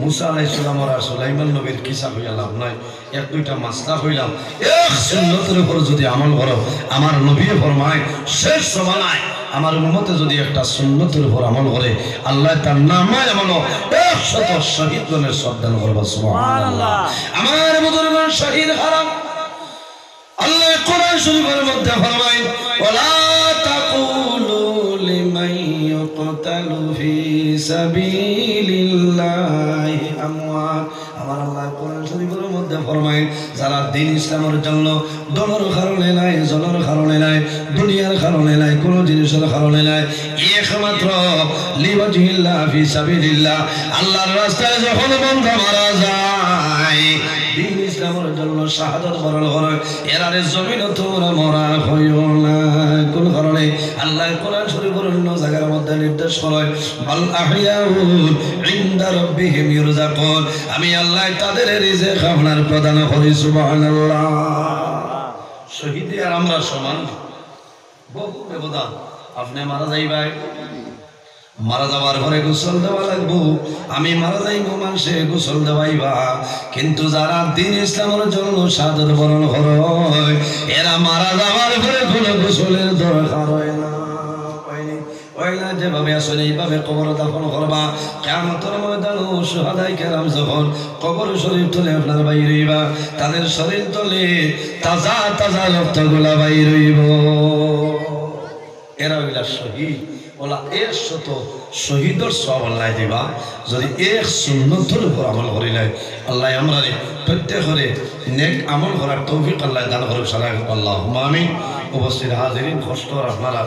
মুসা আলাইহিস সালাম আর সুলাইমান নবীর কিসা হইয়া লাভ নাই এক দুইটা মাসলা হইলাম এক সুন্নতের উপর যদি আমল করো আমার নবী ফরমায় শেষ জমানায় আমার উম্মতে যদি একটা সুন্নতের উপর আমল করে আল্লাহ তার নামায় আমল 100 শহীদ গণের শ্রদ্ধান করবে সুবহানাল্লাহ আমার বুজুর্গগণ শহীদ হারাম আল্লাহ কোরআন শরীফের মধ্যে ফরমায় ওয়ালা তাকুলু লিমান ইউকতালু ফি সাবিলিল্লাহি আমওয়াত আমার আল্লাহ কোরআন শরীফের মধ্যে ফরমায় যারা দ্বীন ইসলামের জন্য দলের কারণে নাই জলের কারণে নাই দুনিয়ার কারণে নাই কোনো জিনিসের কারণে নাই একমাত্র লিওয়াজহিল্লাহ ফি সাবিলিল্লাহ আল্লাহর রাস্তায় যখন বান্দা মারা যায় দ্বীন ইসলামের জন্য শাহাদাত বরণ করে এরারে জমিনে তোমরা মরা হইও না কোন কারণে আল্লাহ কোরআন শরীফের অন্য জায়গার মধ্যে নির্দেশ করে বাল আহইয়াউন ইনদা রাব্বিহিম ইরযাকুন আমি আল্লাহ তাদের রিজিক আপনার প্রদান করি সুবহানাল্লাহ শহীদ আর আমরা সমান বহু ব্যবধান আপনি মারা যাইবাই মারা যাওয়ার পরে গোসল দেওয়া লাগবো আমি মারা যাইব মানুষে গোসল দেওয়াইবা কিন্তু যারা দ্বীন ইসলামের জন্য শাহাদাত বরণ করে এরা মারা যাওয়ার পরে কোনো গোসলের দরকার হয় না যেভাবে আসলে এইভাবে কবর দাফন করবা কিয়ামতের ময়দানে শুহাদায়ে কেরাম যখন কবর শরীফ তুলে আপনার বাইর হইবা তাদের শরীর তলে তাজা তাজা রক্তগুলা বাইর হইব এরা হইলা শহীদ ওলা 100 শহীদর সওয়াব আল্লাহ দিবা যদি এক সুন্নতের উপর আমল করিলে আল্লাহ আমরা প্রত্যেকরে নেক আমল করার তৌফিক আল্লাহ দান করুক সালাম আল্লাহুম্মা আমিন উপস্থিত হাজিরিন কষ্ট আপনারা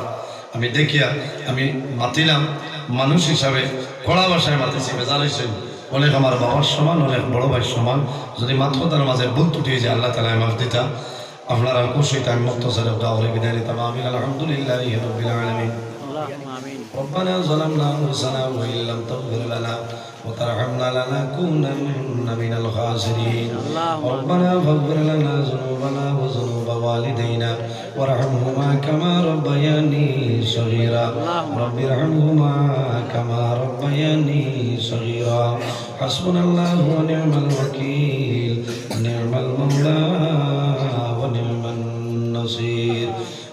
আমি দেখিয়া আমি মাতিলাম মানুষ হিসাবে কড়া ভাষায় মাতিছি বেজার হয়েছেন অনেক আমার বাবার সমান অনেক বড় ভাইয়ের সমান যদি মাতকতার মাঝে ভুল ত্রুটি হয়েছে আল্লাহ তাআলা মাফ দিতা আপনারা খুশি টাইম মুক্তসর দাওরে বিদায় তামামিন আলহামদুলিল্লাহি রাব্বিল আলামিন ربنا ظلمنا أنفسنا وإن لم تغفر لنا وترحمنا لنكونن من الخاسرين ربنا فاغفر لنا ذنوبنا وذنوب والدينا وارحمهما كما ربياني صغيرا رب ارحمهما كما ربياني صغيرا حسبنا الله ونعم الوكيل نعم المولى ونعم النصير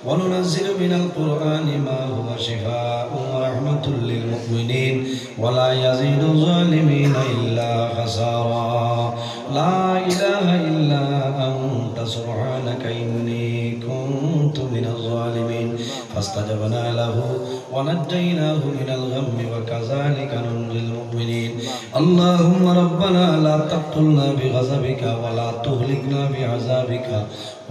وننزل من القرآن ما هو شفاء ورحمة للمؤمنين ولا يزيد الظالمين إلا خسارا لا إله إلا أنت سبحانك إني كنت من الظالمين فاستجبنا له ونجيناه من الغم وكذلك ننجي المؤمنين اللهم ربنا لا تقتلنا بغضبك ولا تهلكنا بعذابك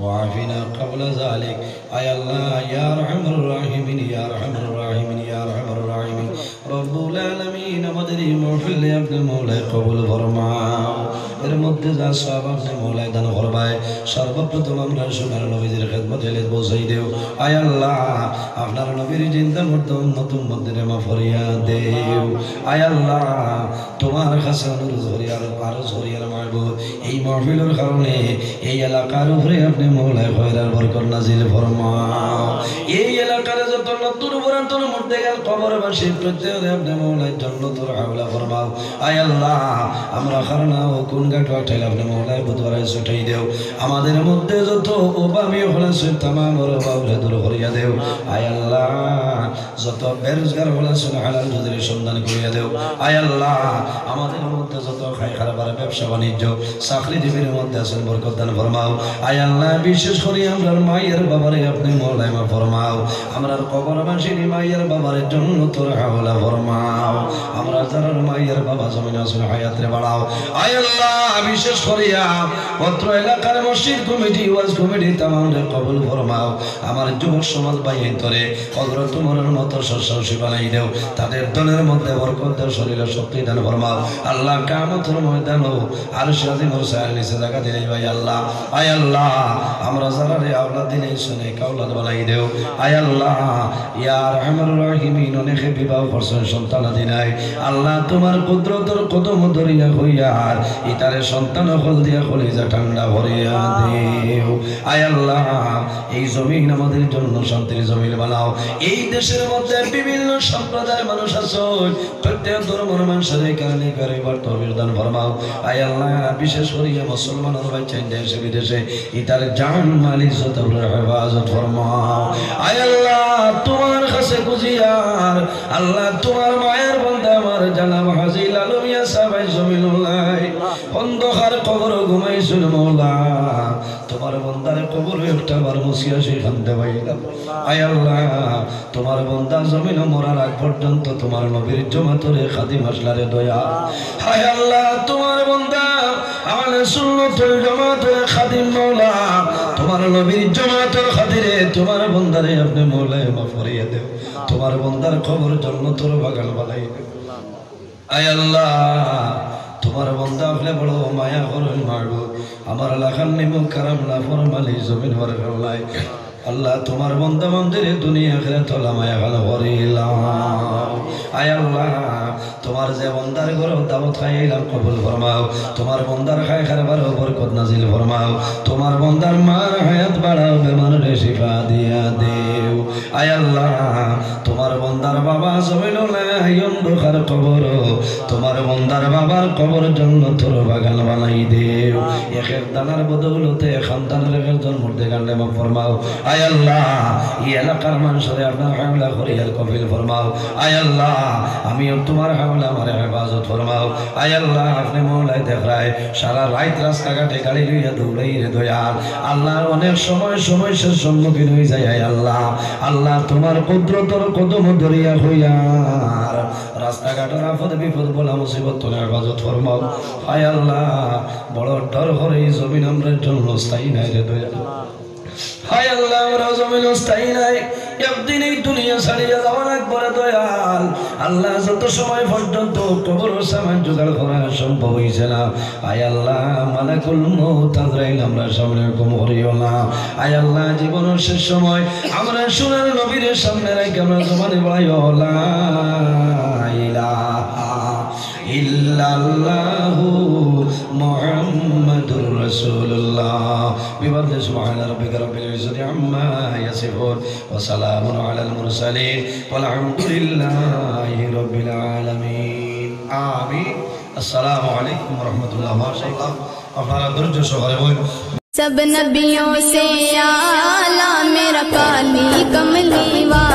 وعافنا قبل ذلك أي الله يا أرحم الراحمين يا أرحم الراحمين يا أرحم الراحمين رب العالمين مدري محل ابن مولاي قبول فرماও এর মধ্যে যা সওয়াব আপনি মওলাই দান করবায় সর্বপ্রথম আমরা সোনার নবীর খেদমতে এলে পৌঁছাই দেও আয় আল্লাহ আপনার নবীর জিন্দা মধ্যে উম্মতুর মধ্যে মা ফরিয়া দেও আয় আল্লাহ তোমার কাছে অনুরোধ করি আর আরজ করি আর মাহবুব এই মাহফিলের কারণে এই এলাকার উপরে আপনি মওলাই খয়রার বরকত নাজিল ফরমাও এই এলাকার যত নতুন পুরাতন মুর্দেগাল কবরবাসী প্রত্যেককে আপনি মওলাই জান্নাতুল আউলা ফরমাও আয় আল্লাহ আমরা খারনা ও কোনঘাট ওঠাইলে আপনি মওলাই বুধবারে ছুটাই দেও আমাদের মধ্যে যত ওবামি হলাছে তামাম ওবাবরে দূর করিয়া দেও আয় আল্লাহ যত বেরোজগার হলাছে হালাল রুজির সন্ধান করিয়া দেও আয় আল্লাহ আমাদের মধ্যে যত খাই খারাপ ব্যবসা বাণিজ্য চাকরি জীবীর মধ্যে আছেন বরকত দান ফরমাও আয় আল্লাহ বিশেষ করে আমরার মায়ের বাবারে আপনি মওলাই মা ফরমাও আমরার কবরবাসীর মায়ের বাবার জন্য তোর হাওলা ফরমাও আমরা যারা মায়ের বাবা জমিন আসলে হায়াতে বাড়াও আয় আল্লাহ বিশেষ করিয়া পত্র এলাকার মসজিদ কমিটি ওয়াজ কমিটি তামামরে কবুল ফরমাও আমার যুবক সমাজ বাইয়ে ধরে হযরত ওমরের মতো সরসরসি বানাই দেও তাদের দলের মধ্যে বরকত দাও শরীরে শক্তি দান ফরমাও আল্লাহ কিয়ামতের ময়দানে আরশ আজিমের ছায়ার নিচে জায়গা দিলে ভাই আল্লাহ আয় আল্লাহ আমরা যারা রে আওলাদ দিলে শুনে কাওলাদ বানাই দেও আয় আল্লাহ ইয়া আরহামুর রাহিমিন অনেকে বিবাহ করছেন সন্তান আদি নাই আল্লাহ তোমার কুদরতের কদম ধরিয়া হইয়ার ইতারে সন্তান হল দিয়া কলিজা ঠান্ডা ভরিয়া দেও আয় আল্লাহ এই জমিন আমাদের জন্য শান্তির জমিন বানাও এই দেশের মধ্যে বিভিন্ন সম্প্রদায়ের মানুষ আছে প্রত্যেক ধর্মের মানুষের কারণে পরিবার তৌফিক দান ফরমাও আয় আল্লাহ বিশেষ করিয়া মুসলমানের বাচ্চা দেশে বিদেশে ইতার জান মাল ইজ্জত আল্লাহ হেফাজত ফরমাও আয় আল্লাহ তোমার কাছে গুজিয়ার আল্লাহ তোমার মায়ের বান্দা আমার জানাব হাজী লালু মিয়া সাহেব জমিনুল্লাহ অন্ধকার কবর ঘুমাইছিল মওলা তোমার বান্দার কবর একটা বার মুছিয়া সেখান দেবাইলাম আয় আল্লাহ তোমার বান্দা জমিন মরার আগ পর্যন্ত তোমার নবীর জমাতরে খাদিম আসলারে দয়া আয় আল্লাহ তোমার বান্দা আহলে সুন্নাতুল জামাতের খাদিম মওলা তোমার নবীর জমাতের খাতিরে তোমার বান্দারে আপনি মওলাই মাফ করিয়ে দেও তোমার বান্দার খবর জান্নাতের বাগান বানাই দেও আয় আল্লাহ তোমার বান্দা হলে বড় মায়া করুন মারবো আমার লাখান নিমু কারাম না ফরমালি জমিন ভরে ফেলাই আল্লাহ তোমার বান্দা মন্দিরে দুনিয়া আখিরাত তোলা মায়া ভালো করিলাম আয় আল্লাহ তোমার যে বান্দার ঘর দাওয়াত খাইলাম কবুল ফরমাও তোমার বান্দার খায় খারবার বরকত নাজিল ফরমাও তোমার বান্দার মার হায়াত বাড়াও বেমারে শিফা দিয়া দেও আয় আল্লাহ তোমার বান্দার বাবা জমিনুল্লাহ অন্ধকার কবর তোমার বান্দার বাবার কবর জান্নাতের বাগান বানাই দেও একের দানার বদৌলতে খানদানের একজন মধ্যে গান্ডে মাফ ফরমাও আয় আল্লাহ এই এলাকার মানুষের আপনার হাওলা করিয়ার কফিল ফরমাও আয় আল্লাহ আমিও তোমার হাওলা আমার হেফাজত ফরমাও আয় আল্লাহ আপনি মওলাই দেখরায় সারা রাত রাস্তাঘাটে গাড়ি লইয়া দৌড়াই রে দয়াল আল্লাহ অনেক সময় সমস্যার সম্মুখীন হয়ে যায় আয় আল্লাহ আল্লাহ তোমার কুদরতের কদম ধরিয়া হইয়ার রাস্তাঘাটের আফদ বিপদ বলা মুসিবত তোলে হেফাজত ফরমাও আয় আল্লাহ বড় ডর করে এই জমিন আমরার জন্য স্থায়ী নাই রে দয়াল হায় আল্লাহ আমরা জমিন স্থায়ী নাই একদিন এই দুনিয়া ছাড়িয়ে যাওয়ার একবারে দয়াল আল্লাহ যত সময় পর্যন্ত কবর সামান জোগাড় করা সম্ভব হয়েছে না আয় আল্লাহ মালাকুল মউত আজরাইল আমরা সামনে এরকম করিও না আয় আল্লাহ জীবনের শেষ সময় আমরা সোনার নবীর সামনে রেখে আমরা জবানে বলাইও লা ইলাহা ইল্লাল্লাহু মুহাম্মাদুর রাসূলুল্লাহ বিবাদে সুবহানা রাব্বিকা রাব্বিল ইজ্জাতি আম্মা ইয়াসিফুন ওয়া সালামুন আলাল মুরসালিন ওয়াল হামদুলিল্লাহি রাব্বিল আলামিন আমিন আসসালামু আলাইকুম ওয়া রাহমাতুল্লাহি ওয়া বারাকাতুহু আপনারা ধৈর্য সহকারে বলুন सब नबियों से आला मेरा काली कमली वाला